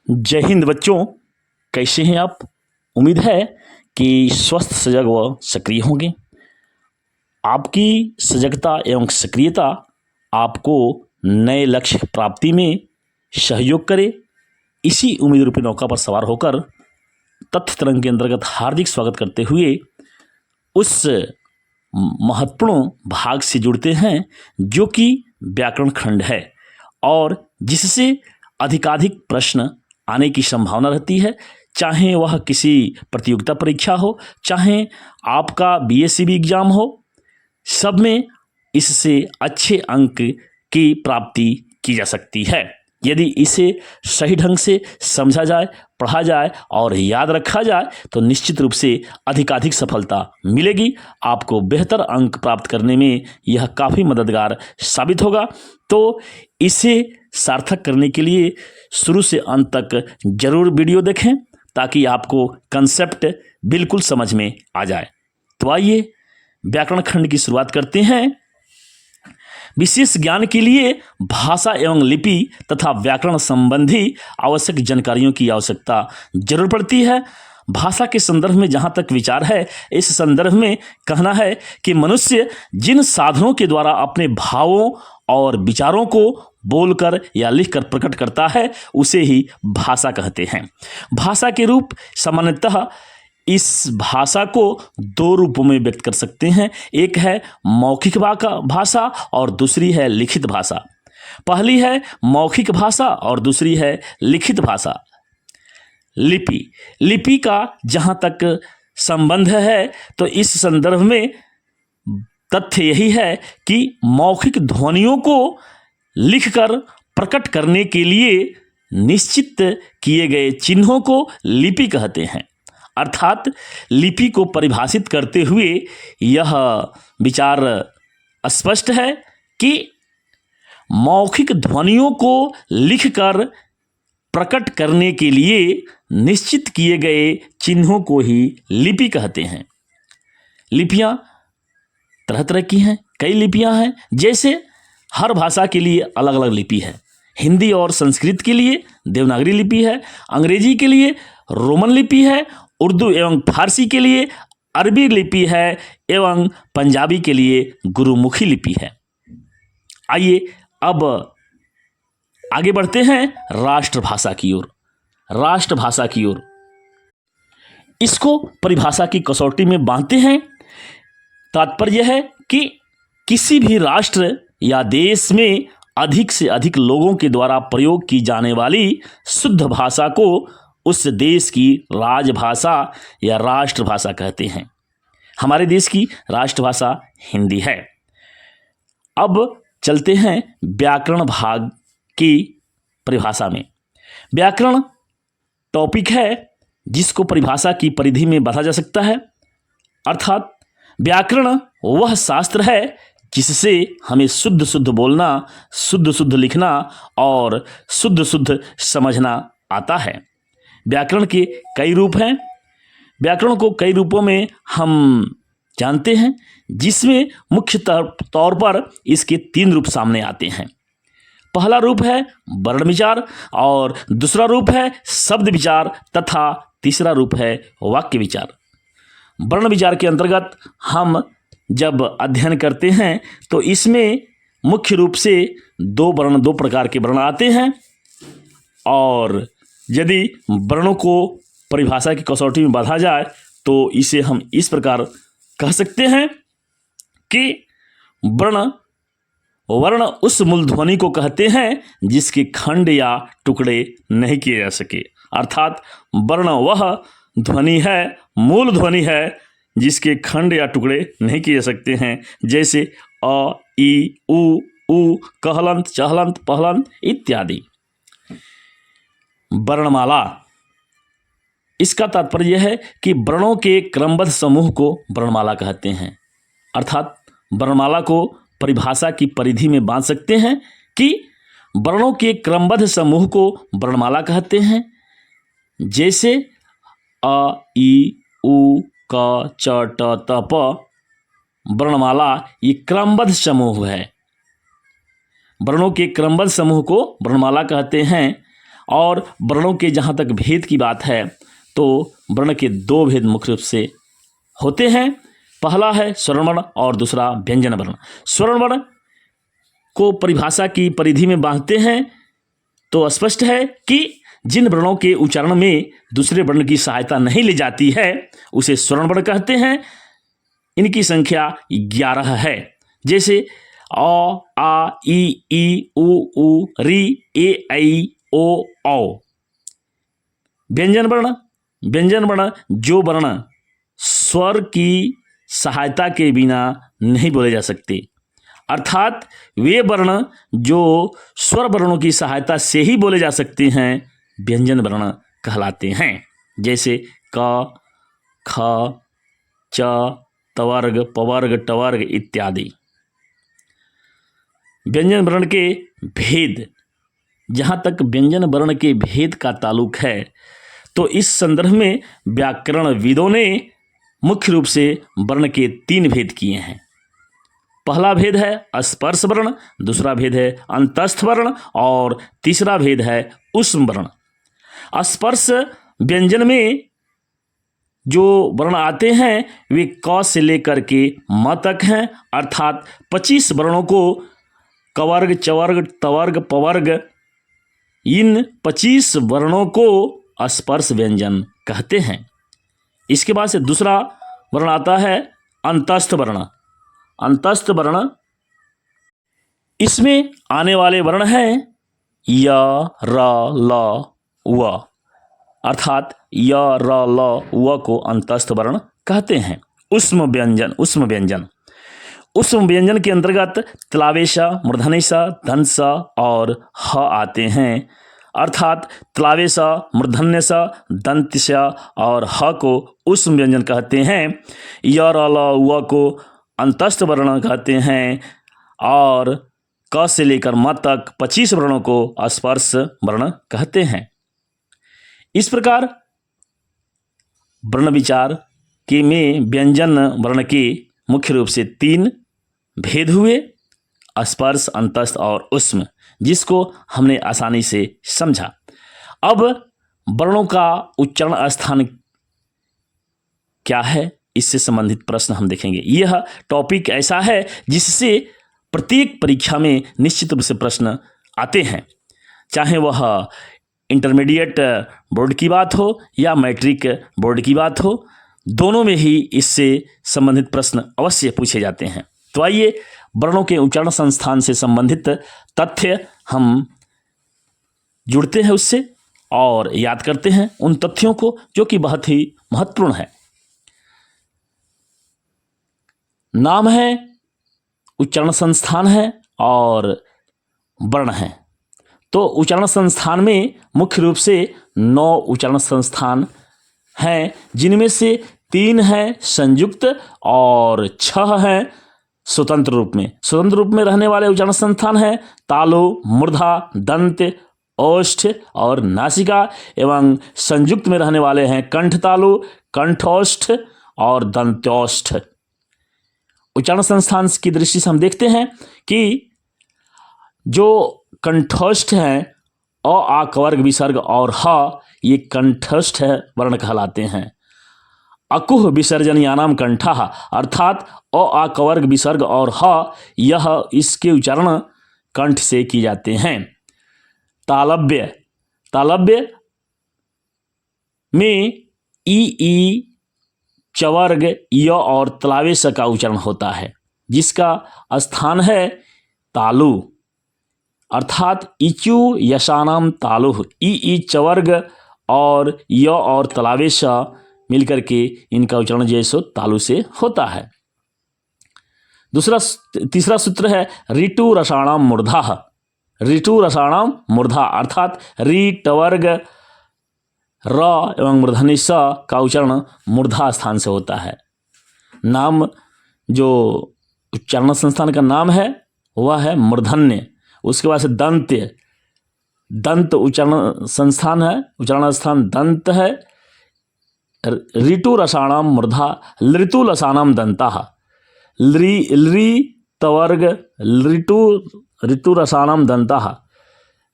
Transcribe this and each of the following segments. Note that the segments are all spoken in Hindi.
जय हिंद बच्चों, कैसे हैं आप। उम्मीद है कि स्वस्थ, सजग व सक्रिय होंगे। आपकी सजगता एवं सक्रियता आपको नए लक्ष्य प्राप्ति में सहयोग करे। इसी उम्मीद रूपी नौका पर सवार होकर तथ्य तरंग के अंतर्गत हार्दिक स्वागत करते हुए उस महत्वपूर्ण भाग से जुड़ते हैं जो कि व्याकरण खंड है और जिससे अधिकाधिक प्रश्न आने की संभावना रहती है। चाहे वह किसी प्रतियोगिता परीक्षा हो, चाहे आपका बीएससीबी एग्जाम हो, सब में इससे अच्छे अंक की प्राप्ति की जा सकती है यदि इसे सही ढंग से समझा जाए, पढ़ा जाए और याद रखा जाए तो निश्चित रूप से अधिकाधिक सफलता मिलेगी। आपको बेहतर अंक प्राप्त करने में यह काफ़ी मददगार साबित होगा। तो इसे सार्थक करने के लिए शुरू से अंत तक जरूर वीडियो देखें ताकि आपको कंसेप्ट बिल्कुल समझ में आ जाए। तो आइए व्याकरण खंड की शुरुआत करते हैं। विशेष ज्ञान के लिए भाषा एवं लिपि तथा व्याकरण संबंधी आवश्यक जानकारियों की आवश्यकता जरूर पड़ती है। भाषा के संदर्भ में जहाँ तक विचार है, इस संदर्भ में कहना है कि मनुष्य जिन साधनों के द्वारा अपने भावों और विचारों को बोलकर या लिखकर प्रकट करता है उसे ही भाषा कहते हैं। भाषा के रूप सामान्यतः इस भाषा को दो रूपों में व्यक्त कर सकते हैं। एक है मौखिक भाषा और दूसरी है लिखित भाषा। पहली है मौखिक भाषा और दूसरी है लिखित भाषा। लिपि का जहाँ तक संबंध है तो इस संदर्भ में तथ्य यही है कि मौखिक ध्वनियों को लिखकर प्रकट करने के लिए निश्चित किए गए चिन्हों को लिपि कहते हैं। अर्थात लिपि को परिभाषित करते हुए यह विचार स्पष्ट है कि मौखिक ध्वनियों को लिखकर प्रकट करने के लिए निश्चित किए गए चिन्हों को ही लिपि कहते हैं। लिपियां तरह तरह की हैं, कई लिपियां हैं। जैसे हर भाषा के लिए अलग अलग लिपि है। हिंदी और संस्कृत के लिए देवनागरी लिपि है, अंग्रेजी के लिए रोमन लिपि है, उर्दू एवं फारसी के लिए अरबी लिपि है एवं पंजाबी के लिए गुरुमुखी लिपि है। आइए अब आगे बढ़ते हैं राष्ट्रभाषा की ओर। राष्ट्रभाषा की ओर इसको परिभाषा की कसौटी में बांधते हैं। तात्पर्य है कि किसी भी राष्ट्र या देश में अधिक से अधिक लोगों के द्वारा प्रयोग की जाने वाली शुद्ध भाषा को उस देश की राजभाषा या राष्ट्रभाषा कहते हैं। हमारे देश की राष्ट्रभाषा हिंदी है। अब चलते हैं व्याकरण भाग की परिभाषा में। व्याकरण टॉपिक है जिसको परिभाषा की परिधि में बांधा जा सकता है। अर्थात व्याकरण वह शास्त्र है जिससे हमें शुद्ध शुद्ध बोलना, शुद्ध शुद्ध लिखना और शुद्ध शुद्ध समझना आता है। व्याकरण के कई रूप हैं। व्याकरण को कई रूपों में हम जानते हैं, जिसमें मुख्य तौर पर इसके 3 रूप सामने आते हैं। पहला रूप है वर्ण विचार और दूसरा रूप है शब्द विचार तथा तीसरा रूप है वाक्य विचार। वर्ण विचार के अंतर्गत हम जब अध्ययन करते हैं तो इसमें मुख्य रूप से दो प्रकार के वर्ण आते हैं और यदि वर्णों को परिभाषा की कसौटी में बांधा जाए तो इसे हम इस प्रकार कह सकते हैं कि वर्ण उस मूल ध्वनि को कहते हैं जिसके खंड या टुकड़े नहीं किए जा सके। अर्थात वर्ण वह ध्वनि है, मूल ध्वनि है जिसके खंड या टुकड़े नहीं किए जा सकते हैं। जैसे अ, ई, उ, कहलंत, चहलंत, पहलंत इत्यादि। वर्णमाला, इसका तात्पर्य है कि वर्णों के क्रमबद्ध समूह को वर्णमाला कहते हैं। अर्थात वर्णमाला को परिभाषा की परिधि में बांध सकते हैं कि वर्णों के क्रमबद्ध समूह को वर्णमाला कहते हैं। जैसे अ, ई, उ, क, च, ट, त, प वर्णमाला ये क्रमबद्ध समूह है। वर्णों के क्रमबद्ध समूह को वर्णमाला कहते हैं और वर्णों के जहाँ तक भेद की बात है तो वर्ण के दो भेद मुख्य रूप से होते हैं। पहला है स्वर्ण वर्ण और दूसरा व्यंजन वर्ण। स्वर्ण वर्ण को परिभाषा की परिधि में बांधते हैं तो स्पष्ट है कि जिन वर्णों के उच्चारण में दूसरे वर्ण की सहायता नहीं ली जाती है उसे स्वर्ण वर्ण कहते हैं। इनकी संख्या 11 है, जैसे अ, आ, ई, उ, री, ए, ऐ, ओ, औ। व्यंजन वर्ण जो वर्ण स्वर की सहायता के बिना नहीं बोले जा सकते, अर्थात वे वर्ण जो स्वर वर्णों की सहायता से ही बोले जा सकते हैं व्यंजन वर्ण कहलाते हैं, जैसे क, ख, च, तवर्ग, पवर्ग, टवर्ग इत्यादि। व्यंजन वर्ण के भेद, जहाँ तक व्यंजन वर्ण के भेद का ताल्लुक है तो इस संदर्भ में व्याकरणविदों ने मुख्य रूप से वर्ण के 3 भेद किए हैं। पहला भेद है स्पर्श वर्ण, दूसरा भेद है अंतस्थ वर्ण और तीसरा भेद है ऊष्म वर्ण। स्पर्श व्यंजन में जो वर्ण आते हैं वे क से लेकर के म तक हैं, अर्थात 25 वर्णों को कवर्ग, चवर्ग, तवर्ग, पवर्ग, इन 25 वर्णों को स्पर्श व्यंजन कहते हैं। इसके बाद से दूसरा वर्ण आता है अंतस्थ वर्ण। अंतस्थ वर्ण, इसमें आने वाले वर्ण हैं य, र, ल, व, अर्थात य, र, ल, व को अंतस्थ वर्ण कहते हैं। ऊष्म व्यंजन के अंतर्गत तलावेशा, मूर्धन्यसा, दंसा और ह आते हैं, अर्थात तलावेशा, मूर्धन्यसा, दंतसा और ह को ऊष्म व्यंजन कहते हैं। य, र, ल, व को अंतस्थ वर्ण कहते हैं और क से लेकर म तक 25 वर्णों को स्पर्श वर्ण कहते हैं। इस प्रकार वर्ण विचार के में व्यंजन वर्ण के मुख्य रूप से 3 भेद हुए, स्पर्श, अंतस्थ और ऊष्म, जिसको हमने आसानी से समझा। अब वर्णों का उच्चारण स्थान क्या है, इससे संबंधित प्रश्न हम देखेंगे। यह टॉपिक ऐसा है जिससे प्रत्येक परीक्षा में निश्चित रूप से प्रश्न आते हैं, चाहे वह इंटरमीडिएट बोर्ड की बात हो या मैट्रिक बोर्ड की बात हो, दोनों में ही इससे संबंधित प्रश्न अवश्य पूछे जाते हैं। तो आइए वर्णों के उच्चारण संस्थान से संबंधित तथ्य हम जुड़ते हैं उससे और याद करते हैं उन तथ्यों को जो कि बहुत ही महत्वपूर्ण है। नाम है, उच्चारण संस्थान है और वर्ण है। तो उच्चारण संस्थान में मुख्य रूप से 9 उच्चारण संस्थान हैं, जिनमें से 3 हैं संयुक्त और 6 हैं स्वतंत्र रूप में। स्वतंत्र रूप में रहने वाले उच्चारण संस्थान हैं तालु, मूर्धा, दंत, ओष्ठ और नासिका, एवं संयुक्त में रहने वाले हैं कंठ तालु, कंठोष्ठ और दंत्योष्ठ। उच्चारण संस्थान की दृष्टि से हम देखते हैं कि जो कंठोष्ठ हैं अ, आ, कवर्ग, विसर्ग और ह, ये कंठस्थ वर्ण कहलाते हैं। अकुह विसर्जनीयानाम कंठः, अर्थात अ, आ, कवर्ग, विसर्ग और ह, यह इसके उच्चारण कंठ से किए जाते हैं। तालव्य में ई, चवर्ग, य और तलावेश का उच्चारण होता है, जिसका स्थान है तालु, अर्थात इचु यशानाम तालुः। ई चवर्ग और य और तलावेश मिलकर के इनका उच्चारण जैसो तालु से होता है। तीसरा सूत्र है ऋतु रसाणाम मूर्धा। ऋतु रसाणाम मूर्धा, अर्थात री, टवर्ग, र एवं मूर्धन्य स का उच्चारण मूर्धा स्थान से होता है। नाम, जो उच्चारण संस्थान का नाम है वह है मूर्धन्य। उसके बाद से दंत उच्चारण संस्थान है, उच्चारण स्थान दंत है। ऋतु रसाणाम मूर्धा, ऋतु लसानाम दंता। ली तवर्ग, ऋतु रसानाम दंता,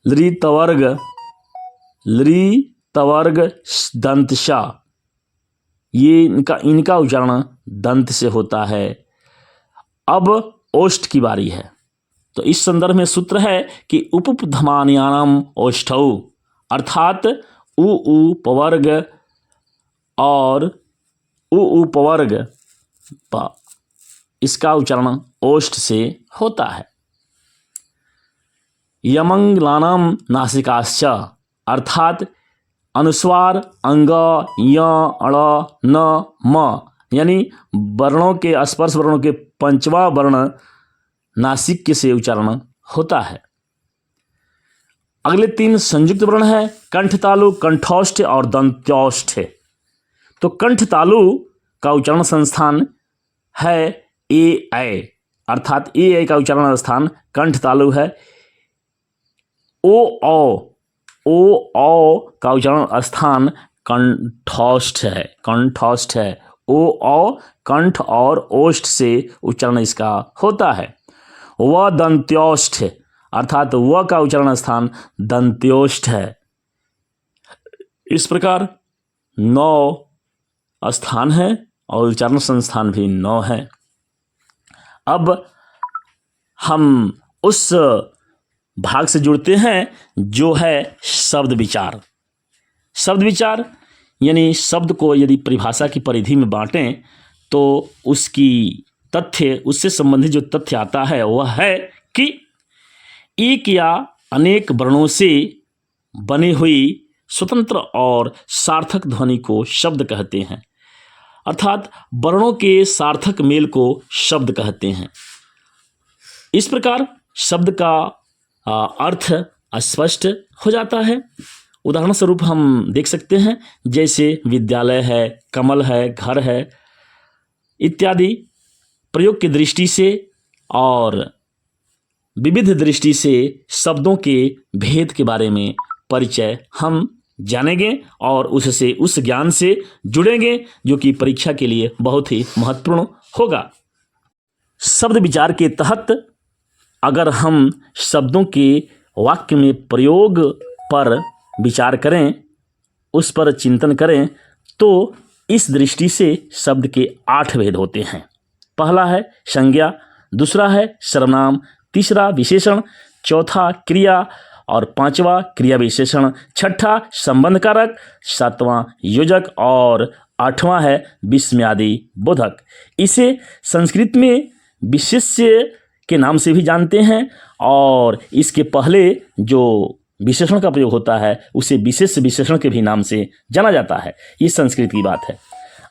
ली तवर्ग लृ तवर्ग दंत श, ये इनका उच्चारण दंत से होता है। अब ओष्ठ की बारी है। तो इस संदर्भ में सूत्र है कि उपधमान्यानाम ओष्ठौ, अर्थात उ पवर्ग और उ पवर्ग इसका उच्चारण ओष्ठ से होता है। यमंगलानाम नासिकाश्च, अर्थात अनुस्वार अंग य अण न म, यानी वर्णों के स्पर्श वर्णों के पंचवा वर्ण नासिक के से उच्चारण होता है। अगले 3 संयुक्त वर्ण है कंठ तालु, कंठोष्ठ और दंत्योष्ठ। तो कंठ तालु का उच्चारण संस्थान है ए ऐ, अर्थात ए ऐ का उच्चारण स्थान कंठ तालु है। ओ औ का उच्चारण स्थान कंठोष्ठ है, कंठोष्ठ है। ओ कंठ और ओष्ठ से उच्चारण इसका होता है। व दंत्योष्ठ, अर्थात व का उच्चारण स्थान दंत्योष्ठ है। इस प्रकार 9 स्थान है और उच्चारण संस्थान भी 9 है। अब हम उस भाग से जुड़ते हैं जो है शब्द विचार। शब्द विचार यानी शब्द को यदि परिभाषा की परिधि में बांटें तो उसकी तथ्य, उससे संबंधित जो तथ्य आता है वह है कि एक या अनेक वर्णों से बनी हुई स्वतंत्र और सार्थक ध्वनि को शब्द कहते हैं, अर्थात वर्णों के सार्थक मेल को शब्द कहते हैं। इस प्रकार शब्द का अर्थ स्पष्ट हो जाता है। उदाहरण स्वरूप हम देख सकते हैं जैसे विद्यालय है, कमल है, घर है इत्यादि। प्रयोग की दृष्टि से और विविध दृष्टि से शब्दों के भेद के बारे में परिचय हम जानेंगे और उससे, उस ज्ञान से जुड़ेंगे जो कि परीक्षा के लिए बहुत ही महत्वपूर्ण होगा। शब्द विचार के तहत अगर हम शब्दों के वाक्य में प्रयोग पर विचार करें, उस पर चिंतन करें, तो इस दृष्टि से शब्द के 8 भेद होते हैं। पहला है संज्ञा, दूसरा है सर्वनाम, तीसरा विशेषण, चौथा क्रिया और 5वां क्रिया विशेषण, छठा संबंध कारक, 7वां योजक और 8वां है विस्मयादि बोधक। इसे संस्कृत में विशेष्य के नाम से भी जानते हैं और इसके पहले जो विशेषण का प्रयोग होता है उसे विशेष विशेषण के भी नाम से जाना जाता है। ये संस्कृत की बात है।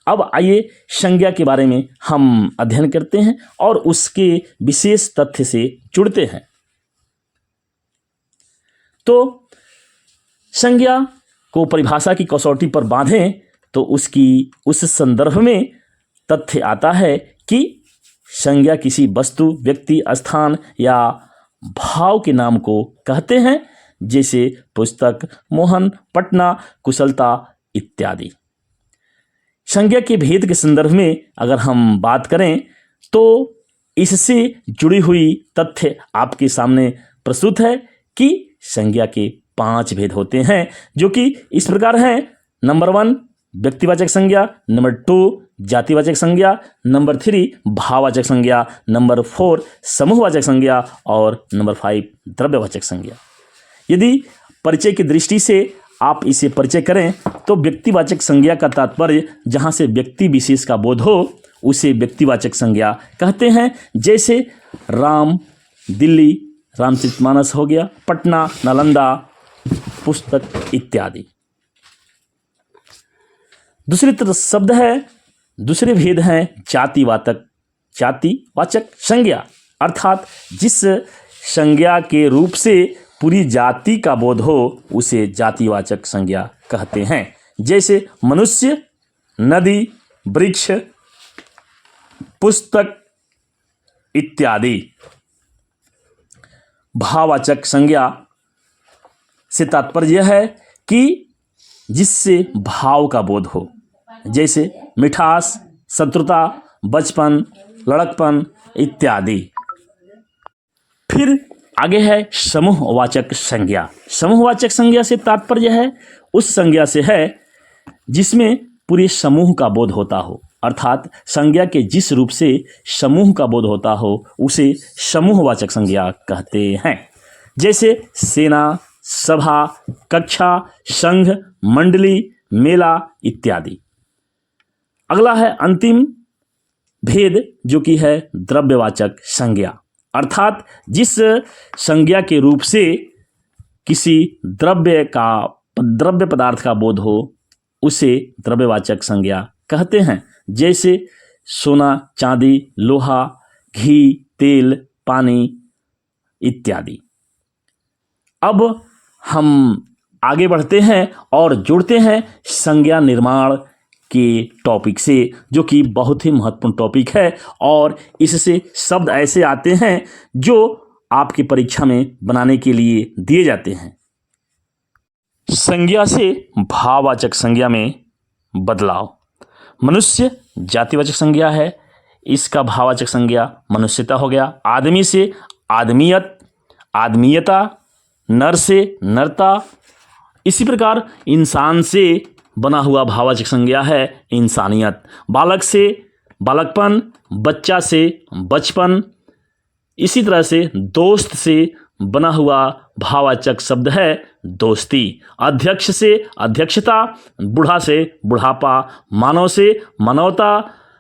अब आइए संज्ञा के बारे में हम अध्ययन करते हैं और उसके विशेष तथ्य से जुड़ते हैं। तो संज्ञा को परिभाषा की कसौटी पर बांधें तो उस संदर्भ में तथ्य आता है कि संज्ञा किसी वस्तु, व्यक्ति, स्थान या भाव के नाम को कहते हैं, जैसे पुस्तक, मोहन, पटना, कुशलता इत्यादि। संज्ञा के भेद के संदर्भ में अगर हम बात करें तो इससे जुड़ी हुई तथ्य आपके सामने प्रस्तुत है कि संज्ञा के 5 भेद होते हैं जो कि इस प्रकार हैं। नंबर 1 व्यक्तिवाचक संज्ञा, नंबर 2 जातिवाचक संज्ञा, नंबर 3 भाववाचक संज्ञा, नंबर 4 समूहवाचक संज्ञा और नंबर 5 द्रव्यवाचक संज्ञा। यदि परिचय की दृष्टि से आप इसे परिचय करें तो व्यक्तिवाचक संज्ञा का तात्पर्य जहाँ से व्यक्ति विशेष का बोध हो उसे व्यक्तिवाचक संज्ञा कहते हैं, जैसे राम, दिल्ली, रामचरितमानस हो गया, पटना, नालंदा, पुस्तक इत्यादि। दूसरी तरफ शब्द है, दूसरे भेद हैं जातिवाचक संज्ञा, अर्थात जिस संज्ञा के रूप से पूरी जाति का बोध हो उसे जातिवाचक संज्ञा कहते हैं, जैसे मनुष्य, नदी, वृक्ष, पुस्तक इत्यादि। भाववाचक संज्ञा से तात्पर्य है कि जिससे भाव का बोध हो, जैसे मिठास, शत्रुता, बचपन, लड़कपन इत्यादि। फिर आगे है समूहवाचक संज्ञा। समूहवाचक संज्ञा से तात्पर्य है उस संज्ञा से है जिसमें पूरे समूह का बोध होता हो, अर्थात संज्ञा के जिस रूप से समूह का बोध होता हो उसे समूहवाचक संज्ञा कहते हैं। जैसे सेना, सभा, कक्षा, संघ, मंडली, मेला इत्यादि। अगला है अंतिम भेद जो कि है द्रव्यवाचक संज्ञा, अर्थात जिस संज्ञा के रूप से किसी द्रव्य पदार्थ का बोध हो उसे द्रव्यवाचक संज्ञा कहते हैं। जैसे सोना, चांदी, लोहा, घी, तेल, पानी इत्यादि। अब हम आगे बढ़ते हैं और जुड़ते हैं संज्ञा निर्माण के टॉपिक से, जो कि बहुत ही महत्वपूर्ण टॉपिक है और इससे शब्द ऐसे आते हैं जो आपकी परीक्षा में बनाने के लिए दिए जाते हैं। संज्ञा से भाववाचक संज्ञा में बदलाव। मनुष्य जातिवाचक संज्ञा है, इसका भाववाचक संज्ञा मनुष्यता हो गया। आदमी से आदमियत, आदमीयता। नर से नरता। इसी प्रकार इंसान से बना हुआ भाववाचक संज्ञा है इंसानियत। बालक से बालकपन, बच्चा से बचपन। इसी तरह से दोस्त से बना हुआ भाववाचक शब्द है दोस्ती। अध्यक्ष से अध्यक्षता, बूढ़ा से बुढ़ापा, मानव से मानवता,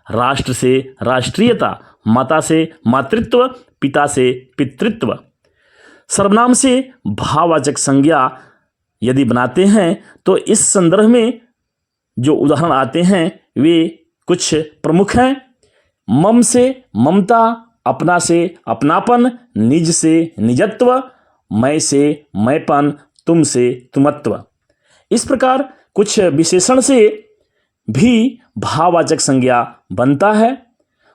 राष्ट्र से राष्ट्रीयता, माता से मातृत्व, पिता से पितृत्व। सर्वनाम से भाववाचक संज्ञा यदि बनाते हैं तो इस संदर्भ में जो उदाहरण आते हैं वे कुछ प्रमुख हैं। मम से ममता, अपना से अपनापन, निज से निजत्व, मैं से मैंपन, तुम से तुमत्व। इस प्रकार कुछ विशेषण से भी भाववाचक संज्ञा बनता है।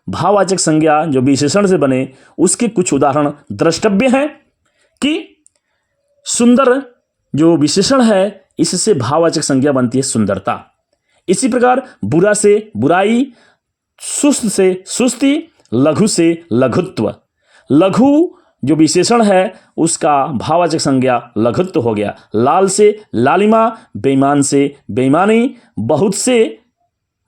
भाववाचक संज्ञा जो विशेषण से बने उसके कुछ उदाहरण द्रष्टव्य हैं कि सुंदर जो विशेषण है इससे भाववाचक संज्ञा बनती है सुंदरता। इसी प्रकार बुरा से बुराई, सुस्त से सुस्ती, लघु से लघुत्व। लघु जो विशेषण है उसका भाववाचक संज्ञा लघुत्व हो गया। लाल से लालिमा, बेईमान से बेईमानी, बहुत से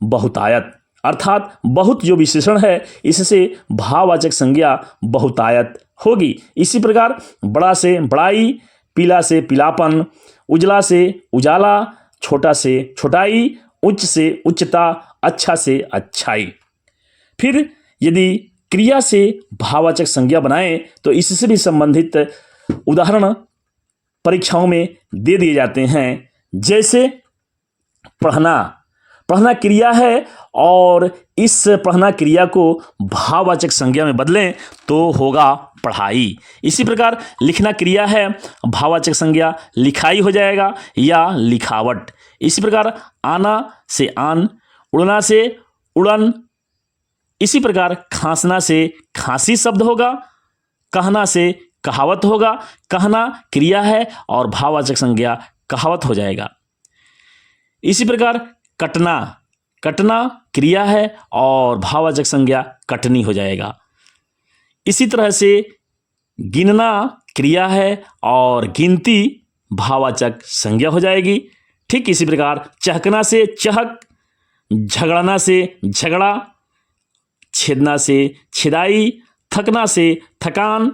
बहुतायत। अर्थात बहुत जो विशेषण है इससे भाववाचक संज्ञा बहुतायत होगी। इसी प्रकार बड़ा से बड़ाई, पीला से पीलापन, उजला से उजाला, छोटा से छोटाई, उच्च से उच्चता, अच्छा से अच्छाई। फिर यदि क्रिया से भाववाचक संज्ञा बनाएं तो इससे भी संबंधित उदाहरण परीक्षाओं में दे दिए जाते हैं। जैसे पढ़ना। पढ़ना क्रिया है और इस पढ़ना क्रिया को भाववाचक संज्ञा में बदलें तो होगा पढ़ाई। इसी प्रकार लिखना क्रिया है, भाववाचक संज्ञा लिखाई हो जाएगा या लिखावट। इसी प्रकार आना से आन, उड़ना से उड़न। इसी प्रकार खांसना से खांसी शब्द होगा, कहना से कहावत होगा। कहना क्रिया है और भाववाचक संज्ञा कहावत हो जाएगा। इसी प्रकार कटना। कटना क्रिया है और भाववाचक संज्ञा कटनी हो जाएगा। इसी तरह से गिनना क्रिया है और गिनती भाववाचक संज्ञा हो जाएगी। ठीक इसी प्रकार चहकना से चहक, झगड़ना से झगड़ा, छेदना से छिदाई, थकना से थकान,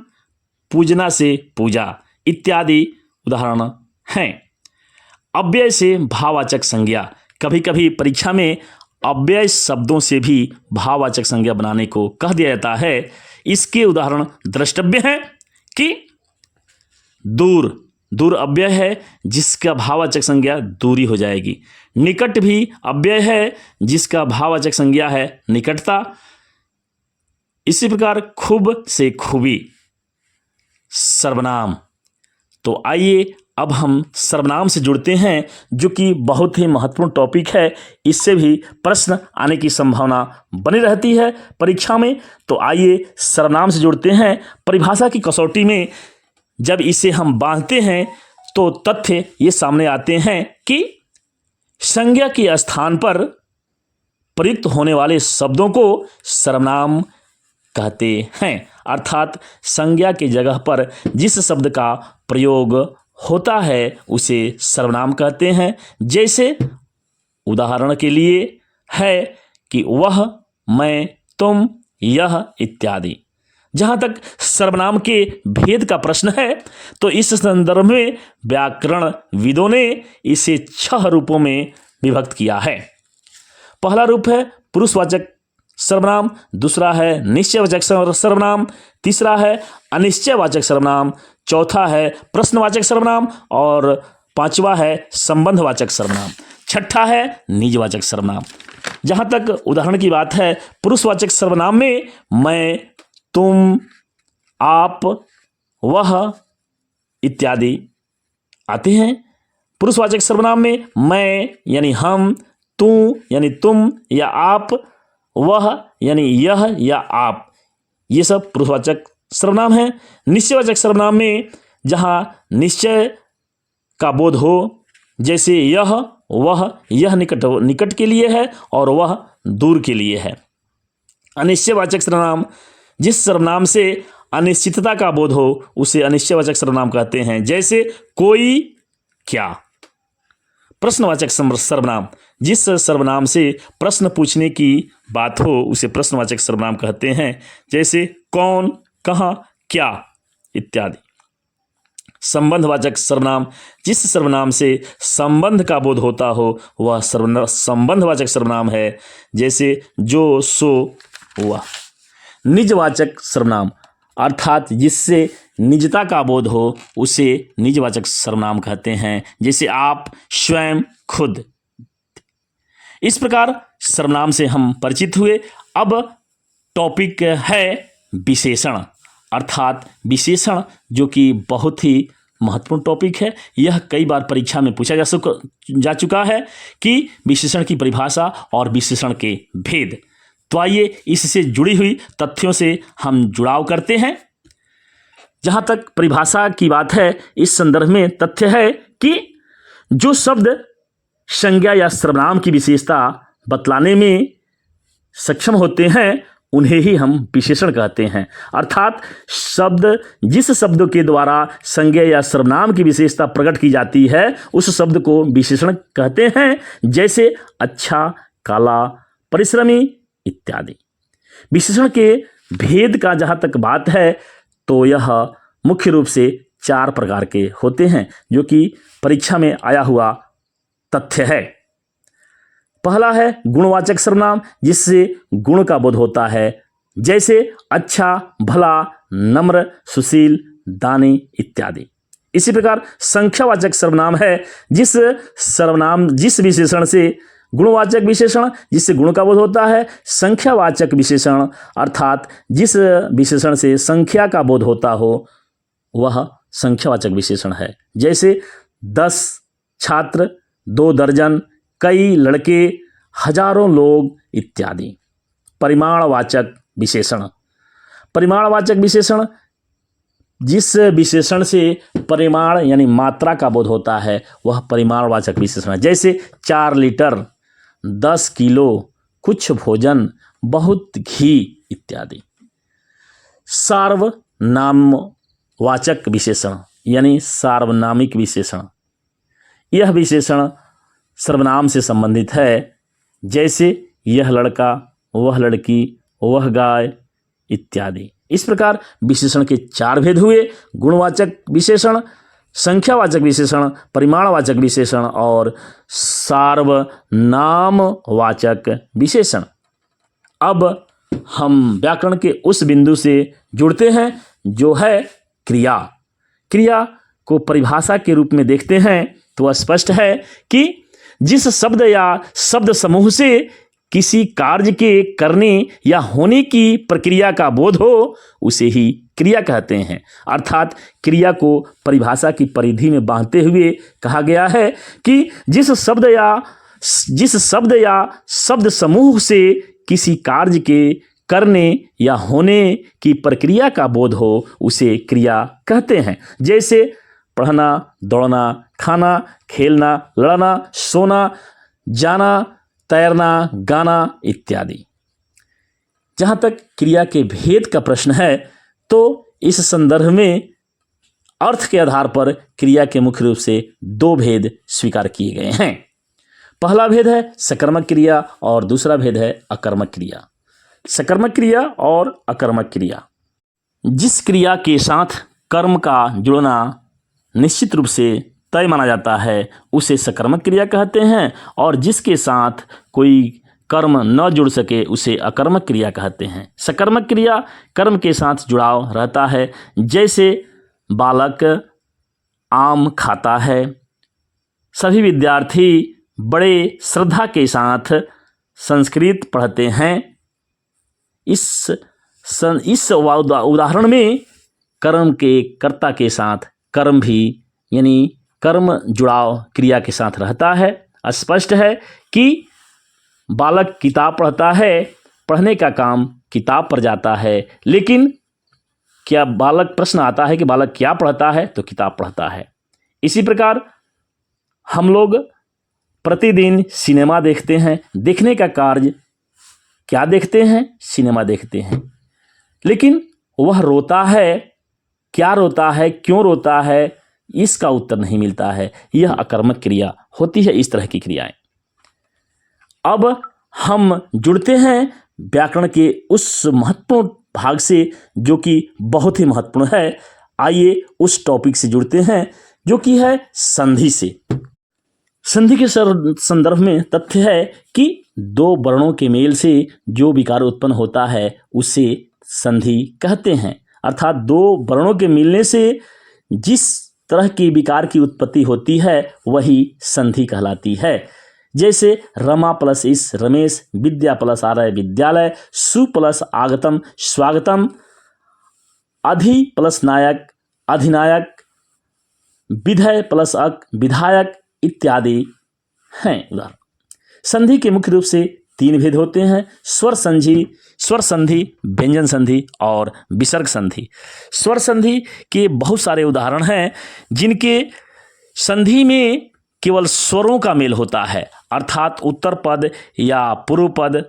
पूजना से पूजा इत्यादि उदाहरण हैं। अव्यय से भाववाचक संज्ञा। कभी कभी परीक्षा में अव्यय शब्दों से भी भाववाचक संज्ञा बनाने को कह दिया जाता है। इसके उदाहरण द्रष्टव्य हैं कि दूर। दूर अव्यय है जिसका भाववाचक संज्ञा दूरी हो जाएगी। निकट भी अव्यय है जिसका भाववाचक संज्ञा है निकटता। इसी प्रकार खूब से खूबी। सर्वनाम। तो आइए अब हम सर्वनाम से जुड़ते हैं जो कि बहुत ही महत्वपूर्ण टॉपिक है। इससे भी प्रश्न आने की संभावना बनी रहती है परीक्षा में। तो आइए सर्वनाम से जुड़ते हैं। परिभाषा की कसौटी में जब इसे हम बांधते हैं तो तथ्य ये सामने आते हैं कि संज्ञा के स्थान पर प्रयुक्त होने वाले शब्दों को सर्वनाम कहते हैं। अर्थात संज्ञा की जगह पर जिस शब्द का प्रयोग होता है उसे सर्वनाम कहते हैं। जैसे उदाहरण के लिए है कि वह, मैं, तुम, यह इत्यादि। जहाँ तक सर्वनाम के भेद का प्रश्न है तो इस संदर्भ में व्याकरणविदों ने इसे 6 रूपों में विभक्त किया है। पहला रूप है पुरुषवाचक सर्वनाम, दूसरा है निश्चयवाचक सर्वनाम, तीसरा है अनिश्चयवाचक सर्वनाम, चौथा है प्रश्नवाचक सर्वनाम और पांचवा है संबंधवाचक सर्वनाम, छठा है निजवाचक सर्वनाम। जहाँ तक उदाहरण की बात है, पुरुषवाचक सर्वनाम में मैं, तुम, आप, वह इत्यादि आते हैं। पुरुषवाचक सर्वनाम में मैं यानी हम, तू यानी तुम या आप, वह यानी यह या आप, ये सब पुरुषवाचक सर्वनाम है। निश्चयवाचक सर्वनाम में जहाँ निश्चय का बोध हो, जैसे यह, वह, यह निकट के लिए है और वह दूर के लिए है। अनिश्चयवाचक सर्वनाम, जिस सर्वनाम से अनिश्चितता का बोध हो उसे अनिश्चयवाचक सर्वनाम कहते हैं। जैसे कोई, क्या। प्रश्नवाचक सर्वनाम, जिस सर्वनाम से प्रश्न पूछने की बात हो उसे प्रश्नवाचक सर्वनाम कहते हैं। जैसे कौन, कहाँ, क्या इत्यादि। संबंधवाचक सर्वनाम, जिस सर्वनाम से संबंध का बोध होता हो वह संबंधवाचक सर्वनाम है। जैसे जो, सो, वह। निजवाचक सर्वनाम, अर्थात जिससे निजता का बोध हो उसे निजवाचक सर्वनाम कहते हैं। जैसे आप, स्वयं, खुद। इस प्रकार सर्वनाम से हम परिचित हुए। अब टॉपिक है विशेषण, अर्थात विशेषण जो कि बहुत ही महत्वपूर्ण टॉपिक है। यह कई बार परीक्षा में पूछा जा चुका है कि विशेषण की परिभाषा और विशेषण के भेद। तो आइए इससे जुड़ी हुई तथ्यों से हम जुड़ाव करते हैं। जहाँ तक परिभाषा की बात है, इस संदर्भ में तथ्य है कि जो शब्द संज्ञा या सर्वनाम की विशेषता बतलाने में सक्षम होते हैं उन्हें ही हम विशेषण कहते हैं। अर्थात जिस शब्द के द्वारा संज्ञा या सर्वनाम की विशेषता प्रकट की जाती है उस शब्द को विशेषण कहते हैं। जैसे अच्छा, काला, परिश्रमी इत्यादि। विशेषण के भेद का जहाँ तक बात है तो यह मुख्य रूप से 4 प्रकार के होते हैं जो कि परीक्षा में आया हुआ तथ्य है। पहला है गुणवाचक सर्वनाम, जिससे गुण का बोध होता है। जैसे अच्छा, भला, नम्र, सुशील, दानी इत्यादि। इसी प्रकार संख्यावाचक सर्वनाम है, जिस विशेषण से गुणवाचक विशेषण जिससे गुण का बोध होता है। संख्यावाचक विशेषण अर्थात जिस विशेषण से संख्या का बोध होता हो वह संख्यावाचक विशेषण है। जैसे 10 छात्र, 2 दर्जन, कई लड़के, हजारों लोग इत्यादि। परिमाणवाचक विशेषण, परिमाणवाचक विशेषण जिस विशेषण से परिमाण यानी मात्रा का बोध होता है वह परिमाणवाचक विशेषण है। जैसे 4 लीटर, 10 किलो, कुछ भोजन, बहुत घी इत्यादि। सार्वनामवाचक विशेषण यानी सार्वनामिक विशेषण, यह विशेषण सर्वनाम से संबंधित है। जैसे यह लड़का, वह लड़की, वह गाय इत्यादि। इस प्रकार विशेषण के 4 भेद हुए: गुणवाचक विशेषण, संख्यावाचक विशेषण, परिमाणवाचक विशेषण और सार्वनामवाचक विशेषण। अब हम व्याकरण के उस बिंदु से जुड़ते हैं जो है क्रिया। क्रिया को परिभाषा के रूप में देखते हैं तो स्पष्ट है कि जिस शब्द या शब्द समूह से किसी कार्य के करने या होने की प्रक्रिया का बोध हो उसे ही क्रिया कहते हैं। अर्थात क्रिया को परिभाषा की परिधि में बांधते हुए कहा गया है कि जिस शब्द या शब्द समूह से किसी कार्य के करने या होने की प्रक्रिया का बोध हो उसे क्रिया कहते हैं। जैसे पढ़ना, दौड़ना, खाना, खेलना, लड़ना, सोना, जाना, तैरना, गाना इत्यादि। जहाँ तक क्रिया के भेद का प्रश्न है तो इस संदर्भ में अर्थ के आधार पर क्रिया के मुख्य रूप से दो भेद स्वीकार किए गए हैं। पहला भेद है सकर्मक क्रिया और दूसरा भेद है अकर्मक क्रिया। सकर्मक क्रिया और अकर्मक क्रिया, जिस क्रिया के साथ कर्म का जुड़ना निश्चित रूप से तय माना जाता है उसे सकर्मक क्रिया कहते हैं, और जिसके साथ कोई कर्म न जुड़ सके उसे अकर्मक क्रिया कहते हैं। सकर्मक क्रिया कर्म के साथ जुड़ाव रहता है, जैसे बालक आम खाता है। सभी विद्यार्थी बड़े श्रद्धा के साथ संस्कृत पढ़ते हैं। इस उदाहरण में कर्म के कर्ता के साथ कर्म भी यानी कर्म जुड़ाव क्रिया के साथ रहता है। स्पष्ट है कि बालक किताब पढ़ता है, पढ़ने का काम किताब पर जाता है, लेकिन क्या बालक प्रश्न आता है कि बालक क्या पढ़ता है, तो किताब पढ़ता है। इसी प्रकार हम लोग प्रतिदिन सिनेमा देखते हैं, देखने का कार्य क्या देखते हैं, सिनेमा देखते हैं, लेकिन वह रोता है, क्या रोता है, क्यों रोता है, इसका उत्तर नहीं मिलता है। यह अकर्मक क्रिया होती है। इस तरह की क्रियाएं। अब हम जुड़ते हैं व्याकरण के उस महत्वपूर्ण भाग से जो कि बहुत ही महत्वपूर्ण है। आइए उस टॉपिक से जुड़ते हैं जो कि है संधि से। संधि के संदर्भ में तथ्य है कि दो वर्णों के मेल से जो विकार उत्पन्न होता है उसे संधि कहते हैं। अर्थात दो वर्णों के मिलने से जिस तरह की विकार की उत्पत्ति होती है वही संधि कहलाती है। जैसे रमा प्लस इस रमेश, विद्या प्लस आरय विद्यालय, सु प्लस आगतम स्वागतम, अधि प्लस नायक अधिनायक, विधेय प्लस अक विधायक इत्यादि हैं उदाहरण। संधि के मुख्य रूप से तीन भेद होते हैं: स्वर संधि, व्यंजन संधि और विसर्ग संधि। स्वर संधि के बहुत सारे उदाहरण हैं जिनके संधि में केवल स्वरों का मेल होता है, अर्थात उत्तर पद या पूर्व पद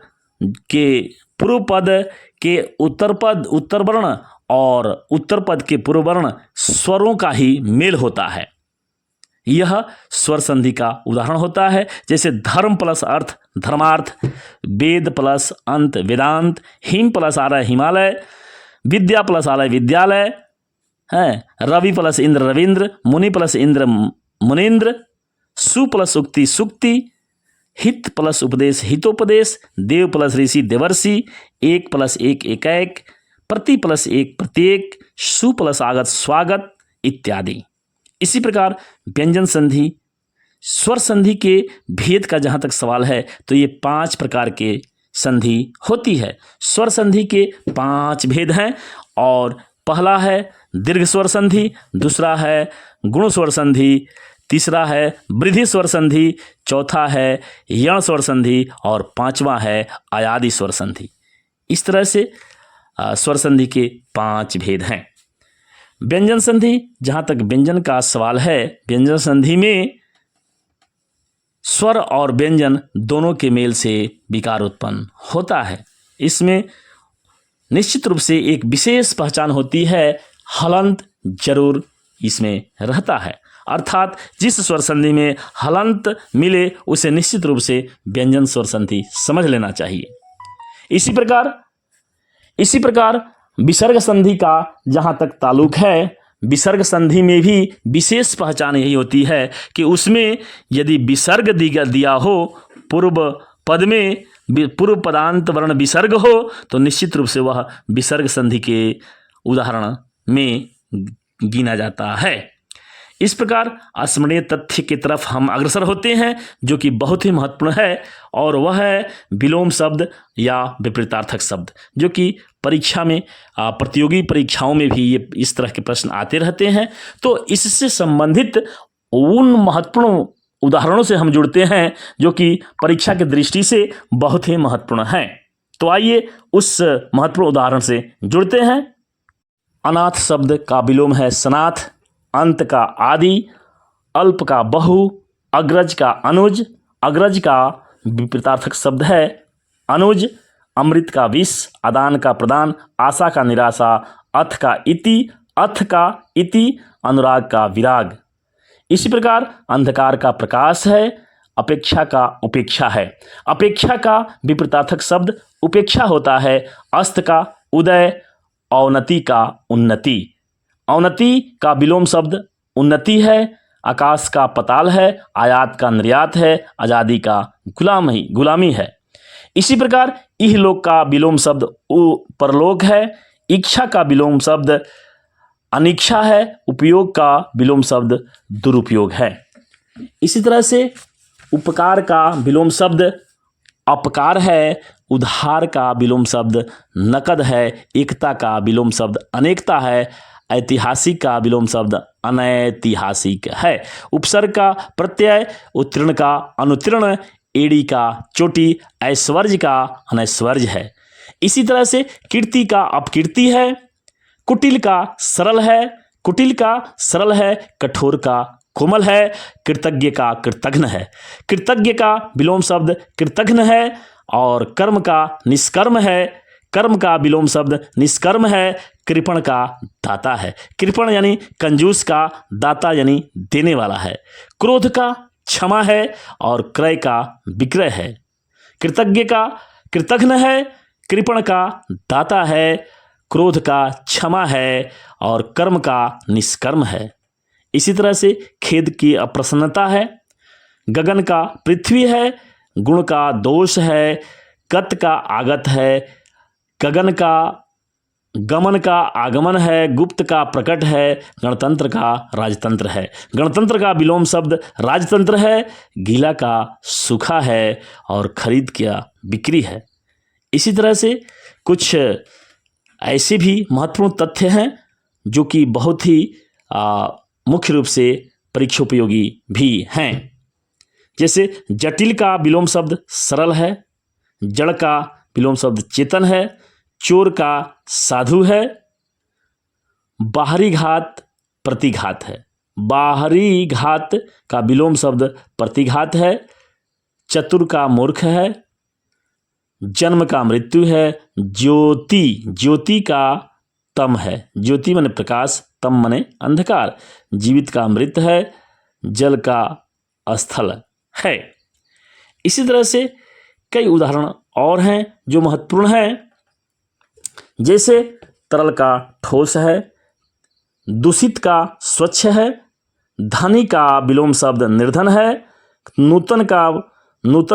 के उत्तर वर्ण और उत्तर पद के पूर्व वर्ण स्वरों का ही मेल होता है। यह स्वर संधि का उदाहरण होता है। जैसे धर्म प्लस अर्थ धर्मार्थ, वेद प्लस अंत वेदांत, हिम प्लस आलय हिमालय, विद्या प्लस आलय विद्यालय है, रवि प्लस इंद्र रविंद्र, मुनि प्लस इंद्र मुनीन्द्र, सु प्लस उक्ति सुक्ति, हित प्लस उपदेश हितोपदेश, देव प्लस ऋषि देवर्षि, एक प्लस एक एकैक, प्रति प्लस एक प्रत्येक, सु प्लस आगत स्वागत इत्यादि। इसी प्रकार व्यंजन संधि, स्वर संधि के भेद का जहाँ तक सवाल है तो ये 5 प्रकार के संधि होती है। स्वर संधि के 5 भेद हैं, और पहला है दीर्घ स्वर संधि, दूसरा है गुण स्वर संधि, तीसरा है वृद्धि स्वर संधि, चौथा है यण स्वर संधि और 5वां है अयादि स्वर संधि। इस तरह से स्वर संधि के 5 भेद हैं। व्यंजन संधि, जहाँ तक व्यंजन का सवाल है, व्यंजन संधि में स्वर और व्यंजन दोनों के मेल से विकार उत्पन्न होता है। इसमें निश्चित रूप से एक विशेष पहचान होती है, हलंत जरूर इसमें रहता है, अर्थात जिस स्वर संधि में हलंत मिले उसे निश्चित रूप से व्यंजन स्वर संधि समझ लेना चाहिए। इसी प्रकार विसर्ग संधि का जहाँ तक ताल्लुक है, विसर्ग संधि में भी विशेष पहचान यही होती है कि उसमें यदि विसर्ग दिया हो, पूर्व पद में पूर्व पदांत वर्ण विसर्ग हो तो निश्चित रूप से वह विसर्ग संधि के उदाहरण में गिना जाता है। इस प्रकार स्मरणीय तथ्य की तरफ हम अग्रसर होते हैं जो कि बहुत ही महत्वपूर्ण है, और वह है विलोम शब्द या विपरीतार्थक शब्द, जो कि परीक्षा में प्रतियोगी परीक्षाओं में भी ये इस तरह के प्रश्न आते रहते हैं। तो इससे संबंधित उन महत्वपूर्ण उदाहरणों से हम जुड़ते हैं जो कि परीक्षा की दृष्टि से बहुत ही महत्वपूर्ण हैं। तो आइए उस महत्वपूर्ण उदाहरण से जुड़ते हैं। अनाथ शब्द का विलोम है सनाथ, अंत का आदि, अल्प का बहु, अग्रज का अनुज, अग्रज का विपरीतार्थक शब्द है अनुज, अमृत का विष, आदान का प्रदान, आशा का निराशा, अथ का इति, अथ का इति, अनुराग का विराग। इसी प्रकार अंधकार का प्रकाश है, अपेक्षा का उपेक्षा है। अपेक्षा का विपरीतार्थक शब्द उपेक्षा होता है। अस्त का उदय, अवनति का उन्नति। अवनति का विलोम शब्द उन्नति है। आकाश का पताल है, आयात का निर्यात है, आज़ादी का गुलामी है। इसी प्रकार इहलोक का विलोम शब्द परलोक है। इच्छा का विलोम शब्द अनिच्छा है। उपयोग का विलोम शब्द दुरुपयोग है। इसी तरह से उपकार का विलोम शब्द अपकार है। उधार का विलोम शब्द नकद है। एकता का विलोम शब्द अनेकता है। ऐतिहासिक का विलोम शब्द अनैतिहासिक है। उपसर्ग का प्रत्यय उत्तीर्ण का अनुतीर्ण, एड़ी का चोटी, ऐश्वर्य का अनैश्वर्य है। इसी तरह से कीर्ति का अपकीर्ति है। कुटिल का सरल है, कुटिल का सरल है। कठोर का कोमल है। कृतज्ञ का कृतघ्न है। कृतज्ञ का विलोम शब्द कृतघ्न है। और कर्म का निष्कर्म है। कर्म का विलोम शब्द निष्कर्म है। कृपण का दाता है। कृपण यानी कंजूस का, दाता यानी देने वाला है। क्रोध का क्षमा है और क्रय का विक्रय है। कृतज्ञ का कृतघ्न है। कृपण का दाता है। क्रोध का क्षमा है और कर्म का निष्कर्म है। इसी तरह से खेद की अप्रसन्नता है। गगन का पृथ्वी है। गुण का दोष है। गत का आगत है। गगन का गमन का आगमन है। गुप्त का प्रकट है। गणतंत्र का राजतंत्र है। गणतंत्र का विलोम शब्द राजतंत्र है। गीला का सूखा है और खरीद का बिक्री है। इसी तरह से कुछ ऐसे भी महत्वपूर्ण तथ्य हैं जो कि बहुत ही मुख्य रूप से परीक्षा उपयोगी भी हैं। जैसे जटिल का विलोम शब्द सरल है। जड़ का विलोम शब्द चेतन है। चोर का साधु है। बाहरी घात प्रतिघात है। बाहरी घात का विलोम शब्द प्रतिघात है। चतुर का मूर्ख है। जन्म का मृत्यु है। ज्योति, ज्योति का तम है। ज्योति माने प्रकाश, तम माने अंधकार। जीवित का मृत है। जल का स्थल है। इसी तरह से कई उदाहरण और हैं जो महत्वपूर्ण हैं। जैसे तरल का ठोस है। दूषित का स्वच्छ है। धनी का विलोम शब्द निर्धन है। नूतन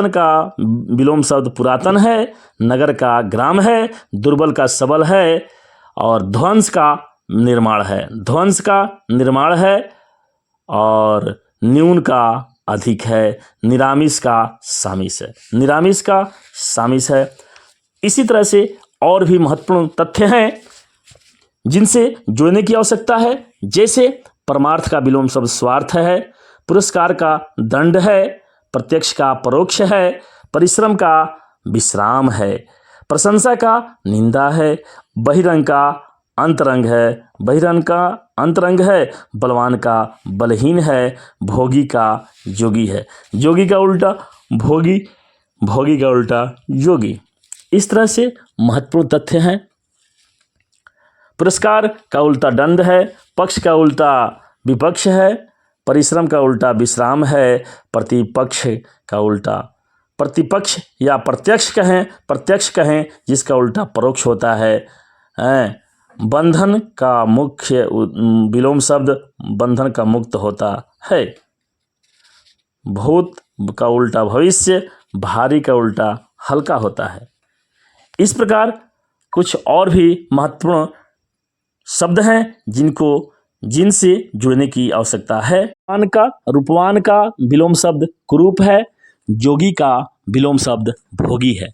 का विलोम शब्द पुरातन है। नगर का ग्राम है। दुर्बल का सबल है और ध्वंस का निर्माण है। ध्वंस का निर्माण है और न्यून का अधिक है। निरामिष का सामिस है। निरामिष का सामिस है। इसी तरह से और भी महत्वपूर्ण तथ्य हैं जिनसे जुड़ने की आवश्यकता है। जैसे परमार्थ का विलोम शब्द स्वार्थ है। पुरस्कार का दंड है। प्रत्यक्ष का परोक्ष है। परिश्रम का विश्राम है। प्रशंसा का निंदा है। बहिरंग का अंतरंग है। बहिरंग का अंतरंग है। बलवान का बलहीन है। भोगी का योगी है। योगी का उल्टा भोगी, भोगी का उल्टा योगी। इस तरह से महत्वपूर्ण तथ्य हैं। पुरस्कार का उल्टा दंड है। पक्ष का उल्टा विपक्ष है। परिश्रम का उल्टा विश्राम है। प्रतिपक्ष का उल्टा प्रतिपक्ष या प्रत्यक्ष कहें जिसका उल्टा परोक्ष होता है। बंधन का मुख्य विलोम शब्द बंधन का मुक्त होता है। भूत का उल्टा भविष्य। भारी का उल्टा हल्का होता है। इस प्रकार कुछ और भी महत्वपूर्ण शब्द हैं जिनसे जुड़ने की आवश्यकता है। रूपवान का विलोम शब्द कुरूप है। जोगी का विलोम शब्द भोगी है।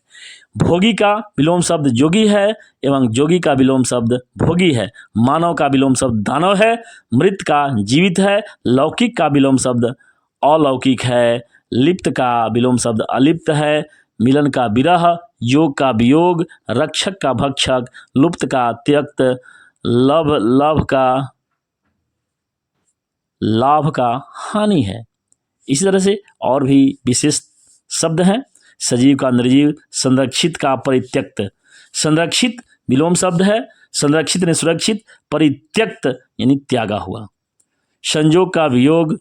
भोगी का विलोम शब्द जोगी है एवं जोगी का विलोम शब्द भोगी है। मानव का विलोम शब्द दानव है। मृत का जीवित है। लौकिक का विलोम शब्द अलौकिक है। लिप्त का विलोम शब्द अलिप्त है। मिलन का विरह। योग का वियोग। रक्षक का भक्षक। लुप्त का त्यक्त। लाभ का हानि है। इसी तरह से और भी विशेष शब्द हैं। सजीव का निर्जीव। संरक्षित का परित्यक्त। संरक्षित विलोम शब्द है। संरक्षित यानी सुरक्षित, परित्यक्त यानी त्यागा हुआ। संयोग का वियोग,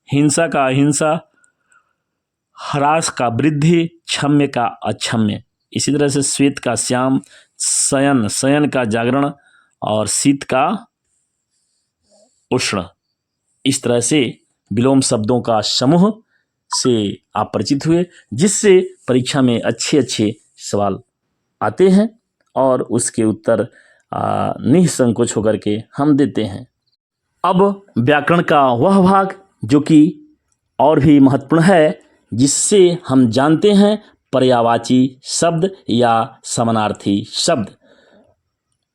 हिंसा का अहिंसा, ह्रास का वृद्धि, क्षम्य का अक्षम्य। इसी तरह से श्वेत का श्याम, शयन का जागरण और शीत का उष्ण। इस तरह से विलोम शब्दों का समूह से आप परिचित हुए, जिससे परीक्षा में अच्छे अच्छे सवाल आते हैं और उसके उत्तर निसंकोच होकर के हम देते हैं। अब व्याकरण का वह भाग जो कि और भी महत्वपूर्ण है, जिससे हम जानते हैं पर्यायवाची शब्द या समानार्थी शब्द,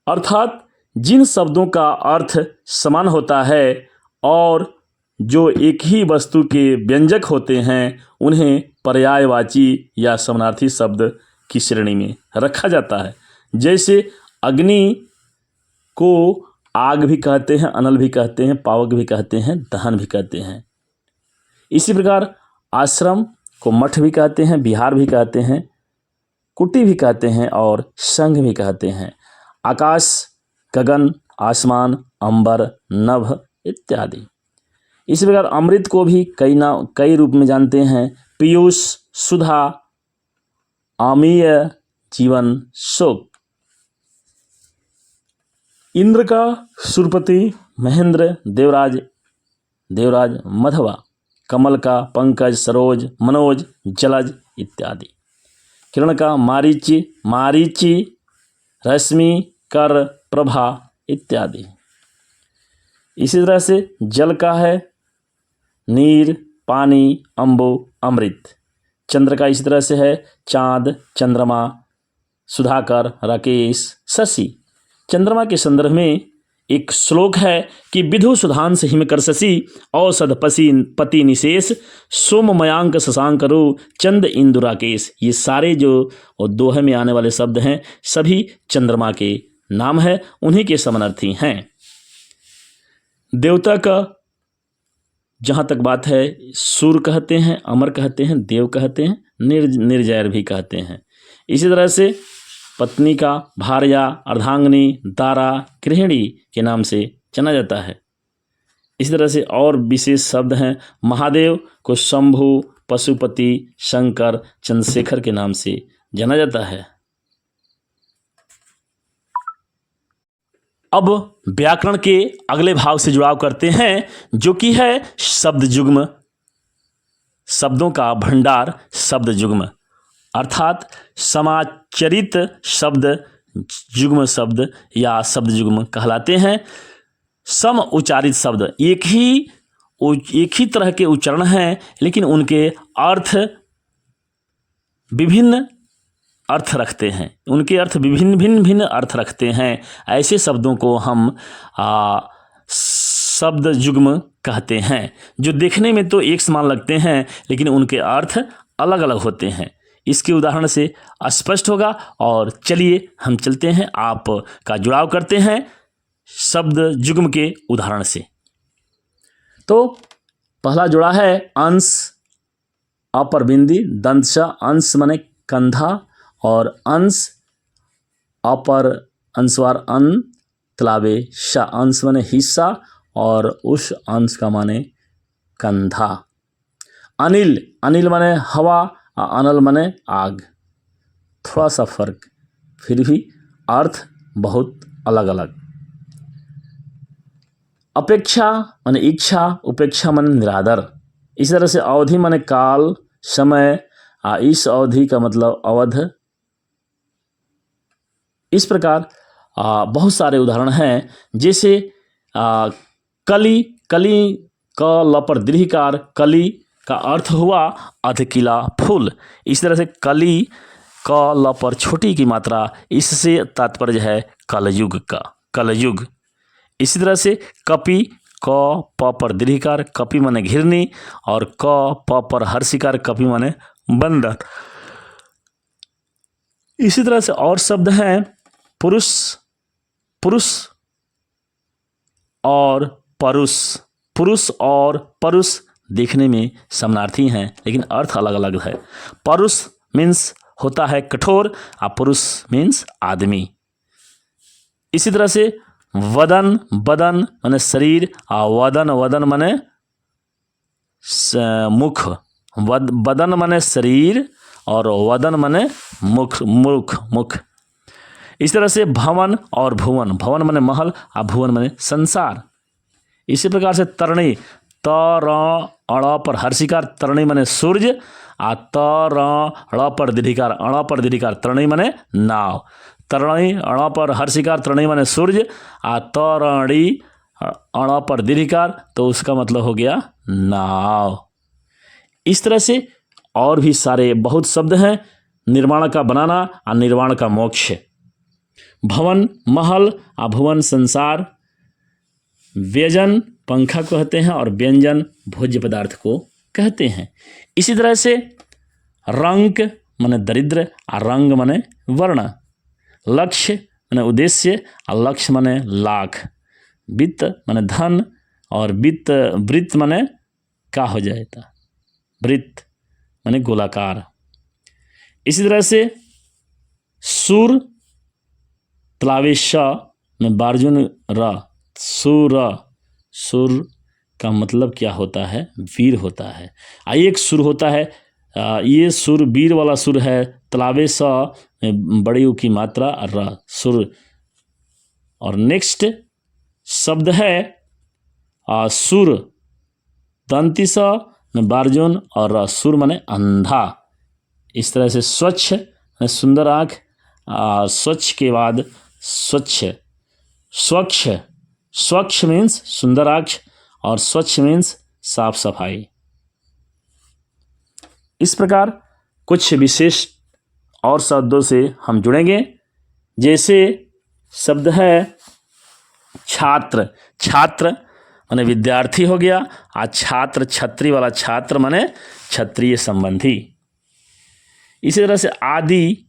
अर्थात जिन शब्दों का अर्थ समान होता है और जो एक ही वस्तु के व्यंजक होते हैं उन्हें पर्यायवाची या समानार्थी शब्द की श्रेणी में रखा जाता है। जैसे अग्नि को आग भी कहते हैं, अनल भी कहते हैं, पावक भी कहते हैं, दहन भी कहते हैं। इसी प्रकार आश्रम को मठ भी कहते हैं, विहार भी कहते हैं, कुटी भी कहते हैं और संघ भी कहते हैं। आकाश, गगन, आसमान, अंबर, नभ इत्यादि। इसी प्रकार अमृत को भी कई रूप में जानते हैं, पीयूष, सुधा, आमीय, जीवन, शोक। इंद्र का सुरपति, महेंद्र, देवराज, मधवा, कमल का पंकज, सरोज, मनोज, जलज इत्यादि। किरण का मारीची, रश्मि, कर, प्रभा इत्यादि। इसी तरह से जल का है नीर, पानी, अम्बु, अमृत। चंद्र का इसी तरह से है चाँद, चंद्रमा, सुधाकर, राकेश, शशि। चंद्रमा के संदर्भ में एक श्लोक है कि विधु सुधांश हिमकर शशि औषध पति निशेष सोम मयांक शशांकरो चंद इंदु राकेश। ये सारे जो दोहे में आने वाले शब्द हैं सभी चंद्रमा के नाम है, उन्हीं के समानार्थी हैं। देवता का जहाँ तक बात है सूर कहते हैं, अमर कहते हैं, देव कहते हैं, निर्जैर भी कहते हैं। इसी तरह से पत्नी का भार्या, अर्धांगिनी, दारा, गृहिणी के नाम से जाना जाता है। इसी तरह से और विशेष शब्द हैं। महादेव को शंभु, पशुपति, शंकर, चंद्रशेखर के नाम से जाना जाता है। अब व्याकरण के अगले भाग से जुड़ाव करते हैं, जो कि है शब्द युग्म, शब्दों का भंडार, शब्द युग्म, अर्थात समाचरित शब्द युग्म शब्द या शब्द युग्म कहलाते हैं। सम उच्चारित शब्द एक ही तरह के उच्चारण हैं, लेकिन उनके अर्थ विभिन्न अर्थ रखते हैं, उनके अर्थ भिन्न अर्थ रखते हैं। ऐसे शब्दों को हम शब्द युग्म कहते हैं, जो देखने में तो एक समान लगते हैं लेकिन उनके अर्थ अलग अलग होते हैं। इसके उदाहरण से स्पष्ट होगा। और चलिए हम चलते हैं, आप का जुड़ाव करते हैं शब्द युग्म के उदाहरण से। तो पहला जुड़ा है अंश, अपर बिंदी, दंश, अंश माने कंधा, और अंश अपर अंशवार अन, तलावे श, अंश माने हिस्सा, और उस अंश का माने कंधा। अनिल माने हवा, अनल माने आग। थोड़ा सा फर्क, फिर भी अर्थ बहुत अलग अलग। अपेक्षा माने इच्छा, उपेक्षा माने निरादर। इस तरह से अवधि माने काल, समय, इस अवधि का मतलब अवध। इस प्रकार बहुत सारे उदाहरण हैं। जैसे कली क ल पर दीर्घिकार, कली का अर्थ हुआ अधकिला फूल। इस तरह से कली क ल पर छोटी की मात्रा, इससे तात्पर्य है कलयुग का, कलयुग। इसी तरह से कपि, क प पर दीर्घिकार, कपि माने घिरनी, और क प पर हर्षिकार, कपि माने बंदर। इसी तरह से और शब्द हैं पुरुष और परुष। पुरुष और परुष देखने में समानार्थी हैं लेकिन अर्थ अलग अलग है। परुष मीन्स होता है कठोर, और पुरुष मीन्स आदमी। इसी तरह से वदन, बदन माने शरीर, वदन, वदन माने मुख। बदन माने शरीर और वदन माने मुख, मुख। इस तरह से भवन और भुवन, भवन माने महल और भुवन माने संसार। इसी प्रकार से तरणी, त र अण पर हर्षिकार, तरणी माने सूर्य, त र ण पर दीर्घिकार, अण पर दीर्घिकार, तरणी माने नाव। तरणी अण पर हर्षिकार, तरणी माने सूर्य, तरणी अण पर दीर्घिकार, तो उसका मतलब हो गया नाव। इस तरह से और भी सारे बहुत शब्द हैं। निर्माण का बनाना और निर्वाण का मोक्ष। भवन महल, भुवन संसार। व्यंजन पंखा को कहते हैं और व्यंजन भोज्य पदार्थ को कहते हैं। इसी तरह से रंक माने दरिद्र और रंग माने वर्ण। लक्ष्य माने उद्देश्य और लक्ष्य माने लाख। वित्त माने धन और वृत्त माने क्या हो जाएगा, वृत्त माने गोलाकार। इसी तरह से सूर, तलावेश में बार्जुन र, सुर का मतलब क्या होता है, वीर होता है। एक सुर होता है, ये सुर वीर वाला सुर है। तलावे स बड़ी ऊ की मात्रा र, सुर। और नेक्स्ट शब्द है सुर, दंती स में बार्जुन और सुर माने अंधा। इस तरह से स्वच्छ माने सुंदर आँख, स्वच्छ के बाद स्वच्छ, स्वच्छ मीन्स सुंदर आँख और स्वच्छ मीन्स साफ सफाई। इस प्रकार कुछ विशेष और शब्दों से हम जुड़ेंगे। जैसे शब्द है छात्र, छात्र माने विद्यार्थी हो गया। छात्र, छत्री वाला छात्र माने क्षत्रिय संबंधी। इसी तरह से आदि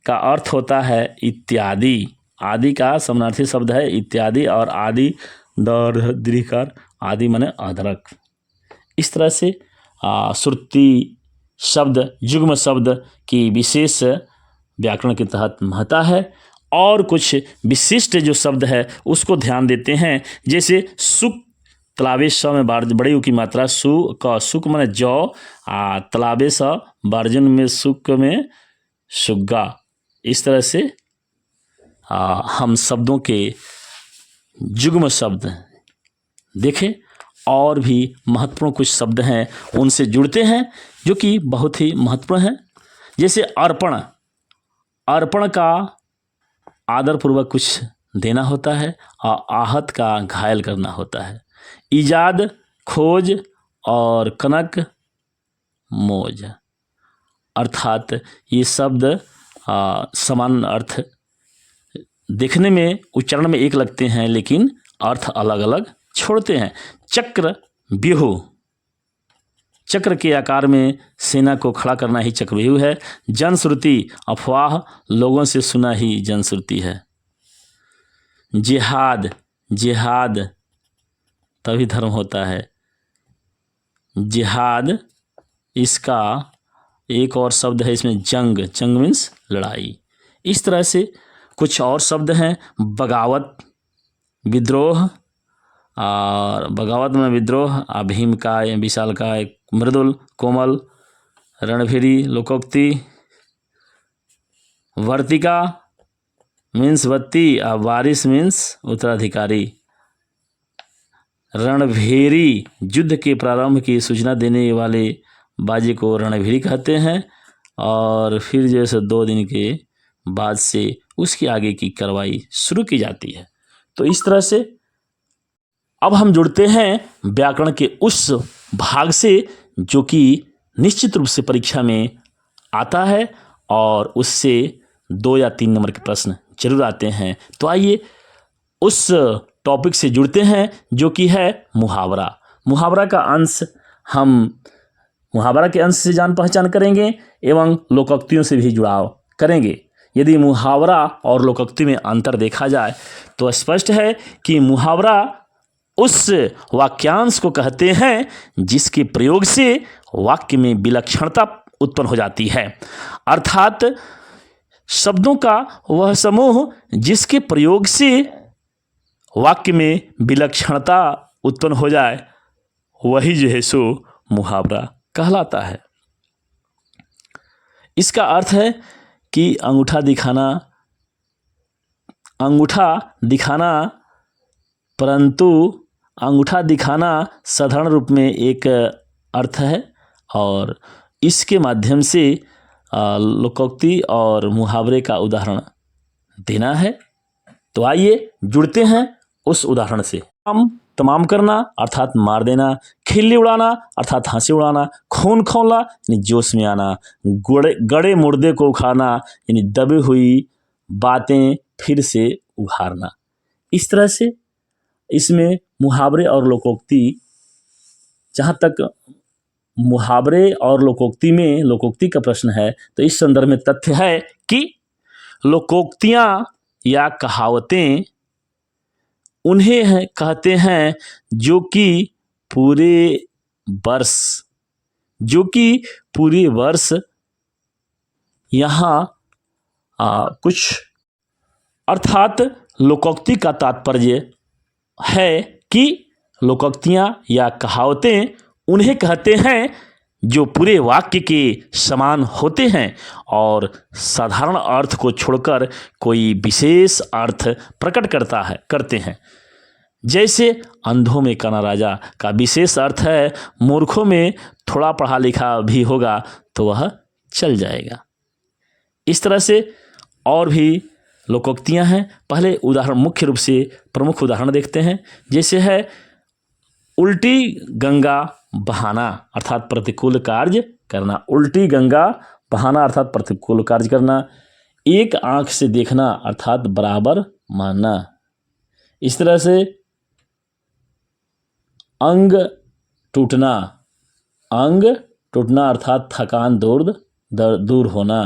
का अर्थ होता है इत्यादि। आदि का समानार्थी शब्द है इत्यादि और आदि दीर्घकार, आदि माने अदरक। इस तरह से श्रुति शब्द, युग्म शब्द की विशेष व्याकरण के तहत महत्ता है। और कुछ विशिष्ट जो शब्द है उसको ध्यान देते हैं। जैसे सुख, तलावेश में बड़ी की मात्रा, सु का सुख माने जौ, तलावेश बार्जुन में सुख में सुग्गा। इस तरह से हम शब्दों के युग्म शब्द देखें। और भी महत्वपूर्ण कुछ शब्द हैं उनसे जुड़ते हैं जो कि बहुत ही महत्वपूर्ण हैं। जैसे अर्पण, अर्पण का आदरपूर्वक कुछ देना होता है और आहत का घायल करना होता है। ईजाद, खोज और कनक, मौज। अर्थात ये शब्द समान अर्थ देखने में, उच्चारण में एक लगते हैं लेकिन अर्थ अलग अलग छोड़ते हैं। चक्र, व्यूह, चक्र के आकार में सेना को खड़ा करना ही चक्रव्यूह है। जनश्रुति, अफवाह, लोगों से सुना ही जनश्रुति है। जिहाद, जिहाद तभी धर्म होता है। जिहाद, इसका एक और शब्द है इसमें जंग, जंग मीन्स लड़ाई। इस तरह से कुछ और शब्द हैं। बगावत, विद्रोह, और बगावत में विद्रोह, भीमकाय, विशालकाय, मृदुल, कोमल, रणभेरी, लोकोक्ति। वर्तिका मीन्स बत्ती, वारिस मीन्स उत्तराधिकारी। रणभेरी, युद्ध के प्रारंभ की सूचना देने वाले बाजी को रणभेरी कहते हैं। और फिर जैसे 2 दिन के बाद से उसकी आगे की कार्रवाई शुरू की जाती है। तो इस तरह से अब हम जुड़ते हैं व्याकरण के उस भाग से जो कि निश्चित रूप से परीक्षा में आता है और उससे 2 या 3 नंबर के प्रश्न जरूर आते हैं। तो आइए उस टॉपिक से जुड़ते हैं जो कि है मुहावरा। मुहावरा का अंश हम मुहावरा के अंश से जान पहचान करेंगे एवं लोकोक्तियों से भी जुड़ाव करेंगे। यदि मुहावरा और लोकोक्ति में अंतर देखा जाए तो स्पष्ट है कि मुहावरा उस वाक्यांश को कहते हैं जिसके प्रयोग से वाक्य में विलक्षणता उत्पन्न हो जाती है। अर्थात शब्दों का वह समूह जिसके प्रयोग से वाक्य में विलक्षणता उत्पन्न हो जाए, वही जो है सो मुहावरा कहलाता है। इसका अर्थ है कि अंगूठा दिखाना, परंतु अंगूठा दिखाना साधारण रूप में एक अर्थ है और इसके माध्यम से लोकोक्ति और मुहावरे का उदाहरण देना है। तो आइए जुड़ते हैं उस उदाहरण से। तमाम करना अर्थात मार देना, खिल्ली उड़ाना अर्थात हंसी उड़ाना, खून खौलना यानी जोश में आना, गड़े मुर्दे को उखाड़ना यानी दबी हुई बातें फिर से उभारना। इस तरह से इसमें मुहावरे और लोकोक्ति, जहाँ तक मुहावरे और लोकोक्ति का प्रश्न है, तो इस संदर्भ में तथ्य है कि लोकोक्तियाँ या कहावतें उन्हें कहते हैं जो कि पूरे वर्ष यहाँ कुछ, अर्थात लोकोक्ति का तात्पर्य है कि लोकोक्तियाँ या कहावतें उन्हें कहते हैं जो पूरे वाक्य के समान होते हैं और साधारण अर्थ को छोड़कर कोई विशेष अर्थ प्रकट करते हैं। जैसे अंधों में काना राजा का विशेष अर्थ है मूर्खों में थोड़ा पढ़ा लिखा भी होगा तो वह चल जाएगा। इस तरह से और भी लोकोक्तियाँ हैं। पहले उदाहरण, मुख्य रूप से प्रमुख उदाहरण देखते हैं। जैसे है उल्टी गंगा बहाना अर्थात प्रतिकूल कार्य करना। उल्टी गंगा बहाना अर्थात प्रतिकूल कार्य करना। एक आंख से देखना अर्थात बराबर मानना। इस तरह से अंग टूटना अर्थात थकान दूर होना।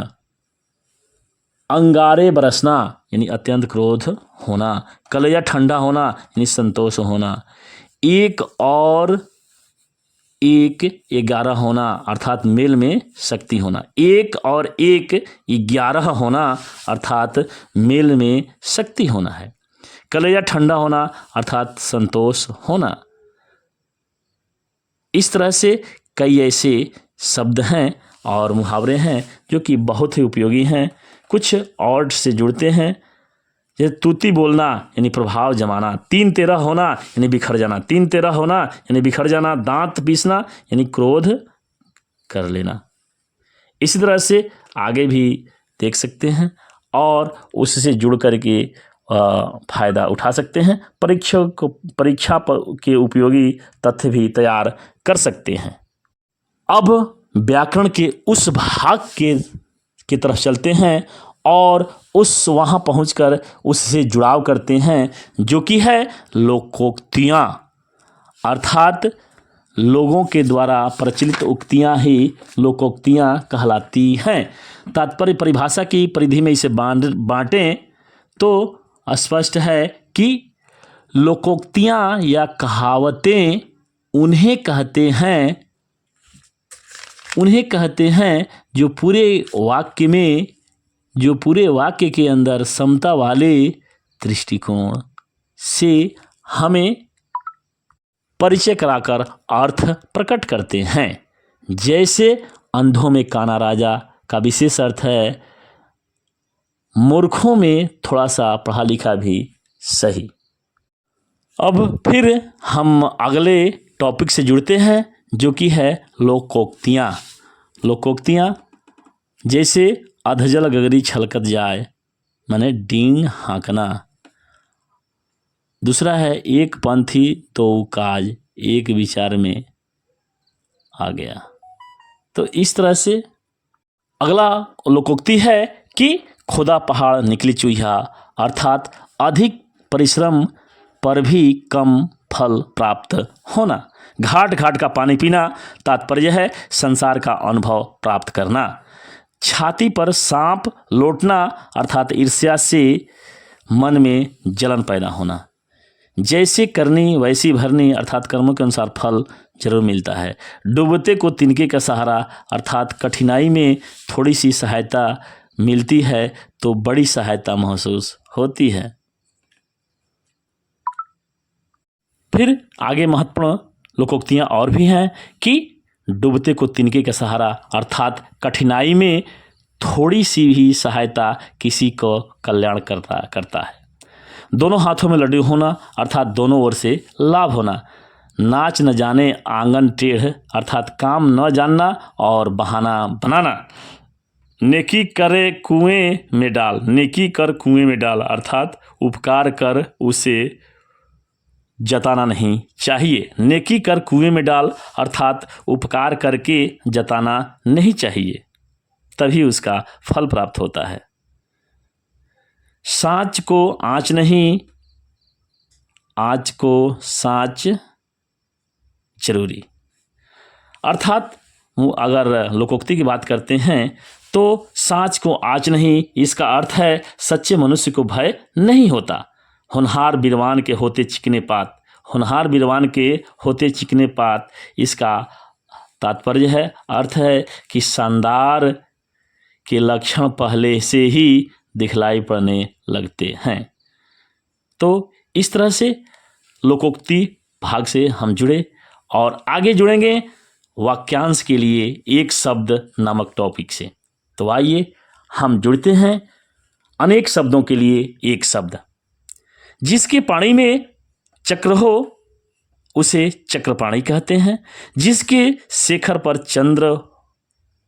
अंगारे बरसना यानी अत्यंत क्रोध होना। कलेजा ठंडा होना यानी संतोष होना। एक और एक 11 होना अर्थात मेल में शक्ति होना। एक और एक 11 होना अर्थात मेल में शक्ति होना है। कलेजा ठंडा होना अर्थात संतोष होना। इस तरह से कई ऐसे शब्द हैं और मुहावरे हैं जो कि बहुत ही उपयोगी हैं। कुछ और से जुड़ते हैं। जैसे तूती बोलना यानी प्रभाव जमाना। 3-13 होना यानी बिखर जाना। 3-13 होना यानी बिखर जाना। दांत पीसना यानी क्रोध कर लेना। इसी तरह से आगे भी देख सकते हैं और उससे जुड़ करके फायदा उठा सकते हैं। परीक्षा के उपयोगी तथ्य भी तैयार कर सकते हैं। अब व्याकरण के उस भाग की तरफ चलते हैं और वहाँ पहुंचकर उससे जुड़ाव करते हैं जो कि है लोकोक्तियाँ, अर्थात लोगों के द्वारा प्रचलित उक्तियाँ ही लोकोक्तियाँ कहलाती हैं। तात्पर्य परिभाषा की परिधि में इसे बांटें तो स्पष्ट है कि लोकोक्तियाँ या कहावतें उन्हें कहते हैं जो पूरे वाक्य के अंदर समता वाले दृष्टिकोण से हमें परिचय कराकर अर्थ प्रकट करते हैं। जैसे अंधों में काना राजा का विशेष अर्थ है मूर्खों में थोड़ा सा पढ़ा लिखा भी सही। अब फिर हम अगले टॉपिक से जुड़ते हैं जो कि है लोकोक्तियाँ। जैसे अधजल गगरी छलकत जाए माने डींग हाँकना। दूसरा है एक पंथी दो काज एक विचार में आ गया। तो इस तरह से अगला लोकोक्ति है कि खुदा पहाड़ निकली चूहा, अर्थात अधिक परिश्रम पर भी कम फल प्राप्त होना। घाट घाट का पानी पीना, तात्पर्य है संसार का अनुभव प्राप्त करना। छाती पर सांप लौटना, अर्थात ईर्ष्या से मन में जलन पैदा होना। जैसे करनी वैसी भरनी, अर्थात कर्मों के अनुसार फल जरूर मिलता है। डूबते को तिनके का सहारा, अर्थात कठिनाई में थोड़ी सी सहायता मिलती है तो बड़ी सहायता महसूस होती है। फिर आगे महत्वपूर्ण लोकोक्तियाँ और भी हैं कि डूबते को तिनके का सहारा, अर्थात कठिनाई में थोड़ी सी भी सहायता किसी को कल्याण करता है। दोनों हाथों में लड्डू होना, अर्थात दोनों ओर से लाभ होना। नाच न जाने आंगन टेढ़, अर्थात काम न जानना और बहाना बनाना। नेकी करे कुएं में डाल, नेकी कर कुएं में डाल, अर्थात उपकार कर उसे जताना नहीं चाहिए। नेकी कर कुएं में डाल, अर्थात उपकार करके जताना नहीं चाहिए, तभी उसका फल प्राप्त होता है। साँच को आँच नहीं, आँच को साँच जरूरी। अर्थात अगर लोकोक्ति की बात करते हैं तो साँच को आँच नहीं, इसका अर्थ है सच्चे मनुष्य को भय नहीं होता। होनहार बीरवान के होते चिकने पात, होनहार बीरवान के होते चिकने पात, इसका तात्पर्य है, अर्थ है कि शानदार के लक्षण पहले से ही दिखलाई पड़ने लगते हैं। तो इस तरह से लोकोक्ति भाग से हम जुड़े और आगे जुड़ेंगे वाक्यांश के लिए एक शब्द नामक टॉपिक से। तो आइए हम जुड़ते हैं अनेक शब्दों के लिए एक शब्द। जिसके पाणी में चक्र हो उसे चक्रपाणी कहते हैं। जिसके शेखर पर चंद्र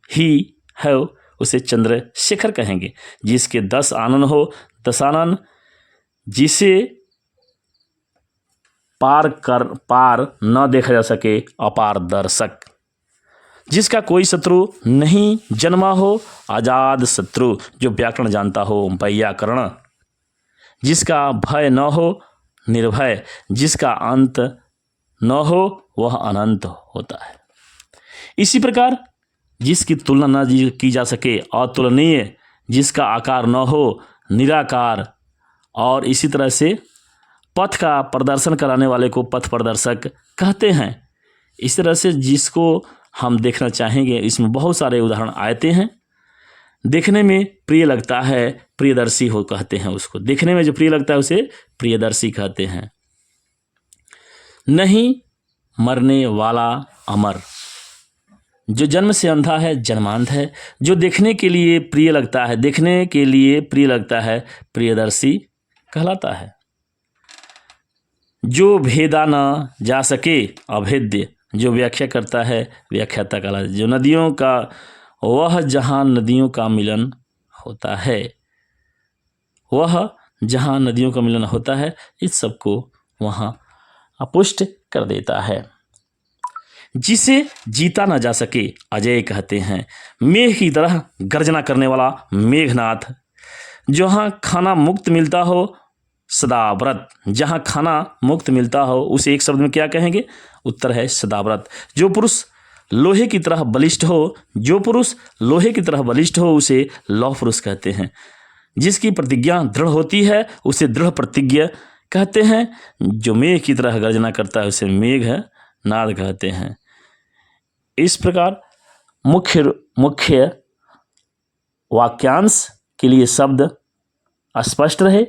ही है उसे चंद्रशेखर कहेंगे। जिसके 10 आनन हो दशानन, जिसे पार न देखा जा सके अपारदर्शक। जिसका कोई शत्रु नहीं जन्मा हो आजाद शत्रु, जो व्याकरण जानता हो वैयाकरण। जिसका भय न हो निर्भय, जिसका अंत न हो वह अनंत होता है। इसी प्रकार जिसकी तुलना न की जा सके अतुलनीय, जिसका आकार न हो निराकार, और इसी तरह से पथ का प्रदर्शन कराने वाले को पथ प्रदर्शक कहते हैं। इस तरह से जिसको हम देखना चाहेंगे, इसमें बहुत सारे उदाहरण आते हैं। देखने में प्रिय लगता है प्रियदर्शी हो कहते हैं उसको, देखने में जो प्रिय लगता है उसे प्रियदर्शी कहते हैं। नहीं मरने वाला अमर, जो जन्म से अंधा है जन्मांध है। जो देखने के लिए प्रिय लगता है, देखने के लिए प्रिय लगता है प्रियदर्शी कहलाता है। जो भेदा न जा सके अभेद्य, जो व्याख्या करता है व्याख्याता कहलाता है। जो नदियों का वह जहाँ नदियों का मिलन होता है, वह जहाँ नदियों का मिलन होता है, इस सब को वहाँ अपुष्ट कर देता है। जिसे जीता न जा सके अजय कहते हैं। मेघ की तरह गर्जना करने वाला मेघनाथ। जहाँ खाना मुक्त मिलता हो सदाव्रत, जहाँ खाना मुक्त मिलता हो उसे एक शब्द में क्या कहेंगे? उत्तर है सदाव्रत। जो पुरुष लोहे की तरह बलिष्ठ हो, जो पुरुष लोहे की तरह बलिष्ठ हो उसे लौह पुरुष कहते हैं। जिसकी प्रतिज्ञा दृढ़ होती है उसे दृढ़ प्रतिज्ञ कहते हैं। जो मेघ की तरह गर्जना करता है उसे मेघ नाद कहते हैं। इस प्रकार मुख्य वाक्यांश के लिए शब्द स्पष्ट रहे।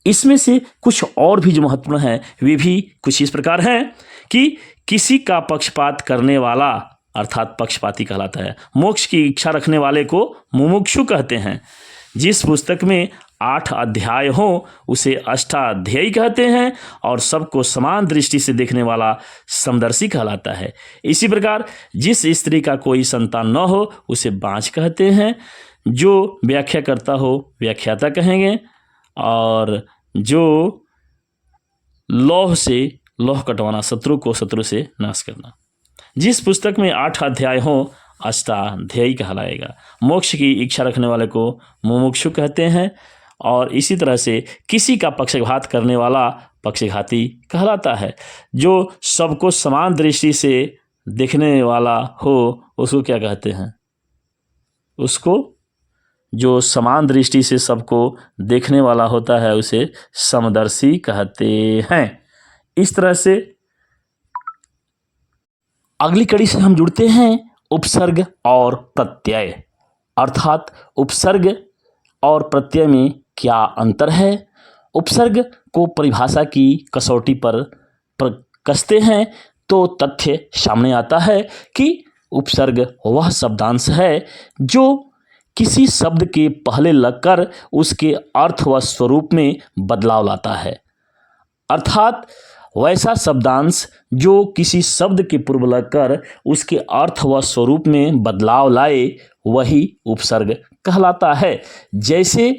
इसमें से कुछ और भी जो महत्वपूर्ण है वे भी कुछ इस प्रकार हैं कि किसी का पक्षपात करने वाला अर्थात पक्षपाती कहलाता है। मोक्ष की इच्छा रखने वाले को मुमुक्षु कहते हैं। जिस पुस्तक में 8 अध्याय हो उसे अष्टाध्यायी कहते हैं और सबको समान दृष्टि से देखने वाला समदर्शी कहलाता है। इसी प्रकार जिस स्त्री का कोई संतान न हो उसे बाँझ कहते हैं। जो व्याख्या करता हो व्याख्याता कहेंगे। और जो लौह कटवाना, शत्रु को शत्रु से नाश करना। जिस पुस्तक में 8 अध्याय हो अष्टाध्यायी कहलाएगा। मोक्ष की इच्छा रखने वाले को मुमुक्षु कहते हैं। और इसी तरह से किसी का पक्षघात करने वाला पक्षघाती कहलाता है। जो सबको समान दृष्टि से देखने वाला हो उसको क्या कहते हैं? उसको जो समान दृष्टि से सबको देखने वाला होता है उसे समदर्शी कहते हैं। इस तरह से अगली कड़ी से हम जुड़ते हैं उपसर्ग और प्रत्यय। अर्थात उपसर्ग और प्रत्यय में क्या अंतर है। उपसर्ग को परिभाषा की कसौटी पर कसते हैं तो तथ्य सामने आता है कि उपसर्ग वह शब्दांश है जो किसी शब्द के पहले लगकर उसके अर्थ व स्वरूप में बदलाव लाता है, अर्थात वैसा शब्दांश जो किसी शब्द के पूर्व लगकर उसके अर्थ व स्वरूप में बदलाव लाए वही उपसर्ग कहलाता है। जैसे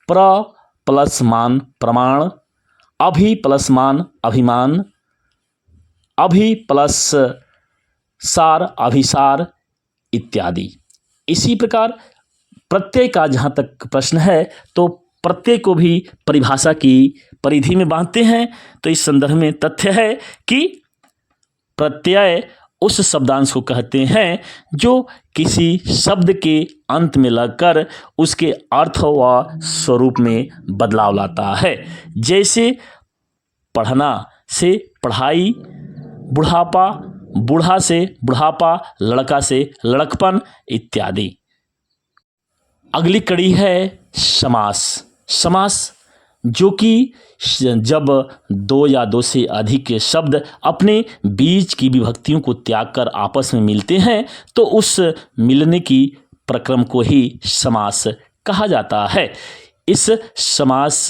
प्र प्लस मान प्रमाण, अभि प्लस मान अभिमान, अभि प्लस सार अभिसार इत्यादि। इसी प्रकार प्रत्यय का जहाँ तक प्रश्न है तो प्रत्यय को भी परिभाषा की परिधि में बांधते हैं। तो इस संदर्भ में तथ्य है कि प्रत्यय उस शब्दांश को कहते हैं जो किसी शब्द के अंत में लगकर उसके अर्थ व स्वरूप में बदलाव लाता है। जैसे पढ़ना से पढ़ाई, बुढ़ापा, बूढ़ा से बुढ़ापा, लड़का से लड़कपन इत्यादि। अगली कड़ी है समास। समास जो कि जब दो या दो से अधिक शब्द अपने बीच की विभक्तियों को त्याग कर आपस में मिलते हैं तो उस मिलने की प्रक्रम को ही समास कहा जाता है। इस समास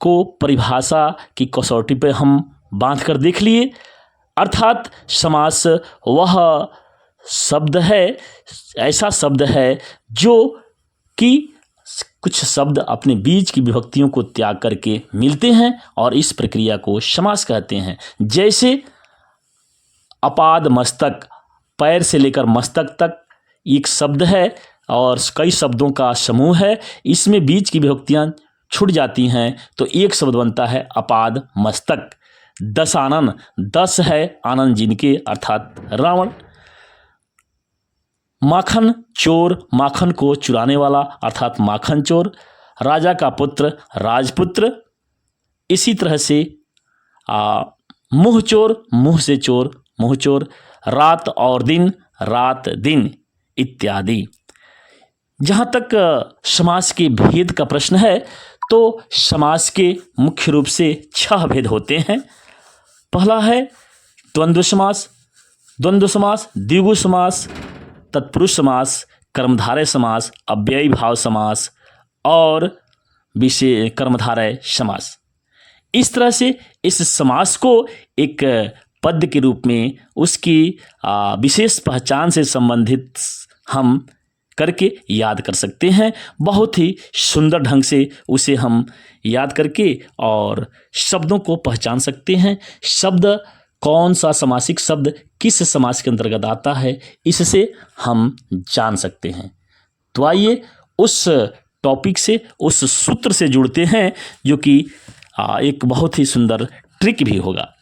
को परिभाषा की कसौटी पर हम बांध कर देख लिए, अर्थात समास वह शब्द है, ऐसा शब्द है जो कि कुछ शब्द अपने बीच की विभक्तियों को त्याग करके मिलते हैं और इस प्रक्रिया को समास कहते हैं। जैसे अपाद मस्तक, पैर से लेकर मस्तक तक एक शब्द है और कई शब्दों का समूह है, इसमें बीच की विभक्तियां छूट जाती हैं तो एक शब्द बनता है अपाद मस्तक। दशानन, दस है आनंद जिनके अर्थात रावण। माखन चोर, माखन को चुराने वाला अर्थात माखन चोर। राजा का पुत्र राजपुत्र। इसी तरह से मुँह चोर, मुँह से चोर, मुँह चोर। रात और दिन, रात दिन इत्यादि। जहाँ तक समास के भेद का प्रश्न है तो समास के मुख्य रूप से 6 भेद होते हैं। पहला है द्वंद्व समास, द्वंद्व समास, द्विगु समास, तत्पुरुष समास, कर्मधारय समास, अव्ययी भाव समास और विशेष कर्मधारय समास। इस तरह से इस समास को एक पद के रूप में उसकी विशेष पहचान से संबंधित हम करके याद कर सकते हैं। बहुत ही सुंदर ढंग से उसे हम याद करके और शब्दों को पहचान सकते हैं। शब्द कौन सा समासिक शब्द किस समास के अंतर्गत आता है इससे हम जान सकते हैं। तो आइए उस टॉपिक से, उस सूत्र से जुड़ते हैं जो कि एक बहुत ही सुंदर ट्रिक भी होगा।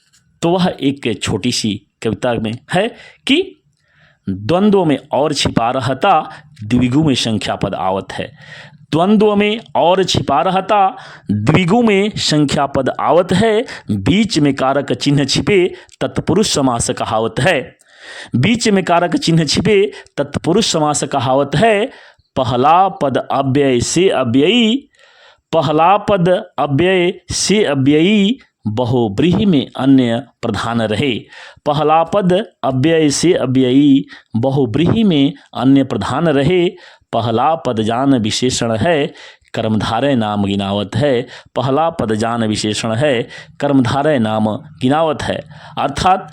तो वह एक छोटी सी कविता में है कि द्वंद्व में और छिपा रहता, द्विगु में संख्या पद आवत है। द्वंद्व में और छिपा रहता, द्विगु में संख्या पद आवत है। बीच में कारक चिन्ह छिपे, तत्पुरुष समास कहावत है। बीच में कारक चिन्ह छिपे, तत्पुरुष समास कहावत है। पहला पद अव्यय से अव्ययी, पहला पद अव्यय से अव्ययी, बहुब्रीहि में अन्य प्रधान रहे। पहला पद अव्यय से अव्ययी, बहुब्रीहि में अन्य प्रधान रहे। पहला पद जान विशेषण है, कर्मधारय नाम गिनावत है। पहला पद जान विशेषण है, कर्मधारय नाम गिनावत है। अर्थात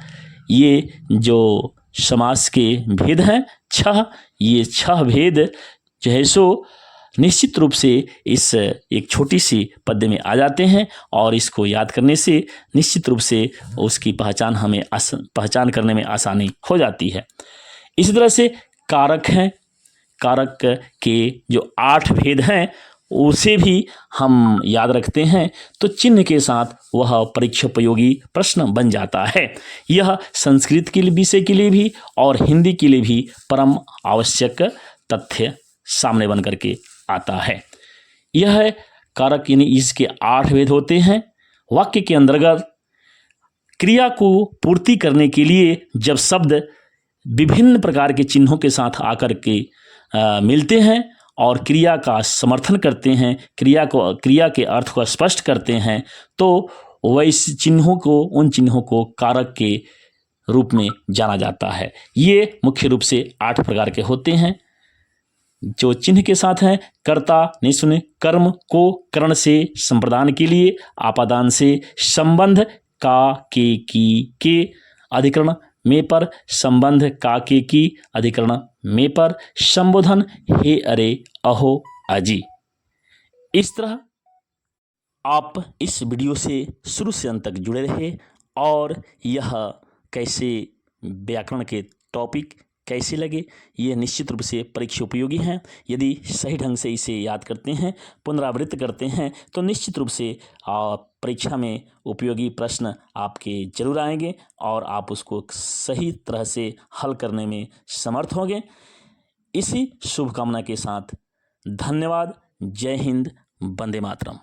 ये जो समास के भेद हैं 6, ये 6 भेद जो है सो निश्चित रूप से इस एक छोटी सी पद्य में आ जाते हैं और इसको याद करने से निश्चित रूप से उसकी पहचान हमें पहचान करने में आसानी हो जाती है। इसी तरह से कारक हैं, कारक के जो 8 भेद हैं उसे भी हम याद रखते हैं तो चिन्ह के साथ वह परीक्षोपयोगी प्रश्न बन जाता है। यह संस्कृत के विषय के लिए भी और हिंदी के लिए भी परम आवश्यक तथ्य सामने बन करके आता है। यह है कारक, यानी इसके 8 भेद होते हैं। वाक्य के अंतर्गत क्रिया को पूर्ति करने के लिए जब शब्द विभिन्न प्रकार के चिन्हों के साथ आकर के मिलते हैं और क्रिया का समर्थन करते हैं, क्रिया के अर्थ को स्पष्ट करते हैं, तो वैसे चिन्हों को, उन चिन्हों को कारक के रूप में जाना जाता है। ये मुख्य रूप से 8 प्रकार के होते हैं जो चिन्ह के साथ हैं। कर्ता, निष्ण, कर्म को करण से संप्रदान के लिए, आपादान से संबंध, का, के अधिकरण में पर, संबंध का के की अधिकरण में पर, संबोधन हे अरे अहो अजी। इस तरह आप इस वीडियो से शुरू से अंत तक जुड़े रहे और यह कैसे व्याकरण के टॉपिक कैसे लगे ये निश्चित रूप से परीक्षा उपयोगी हैं। यदि सही ढंग से इसे याद करते हैं, पुनरावृत्त करते हैं, तो निश्चित रूप से परीक्षा में उपयोगी प्रश्न आपके जरूर आएंगे और आप उसको सही तरह से हल करने में समर्थ होंगे। इसी शुभकामना के साथ धन्यवाद। जय हिंद, वंदे मातरम।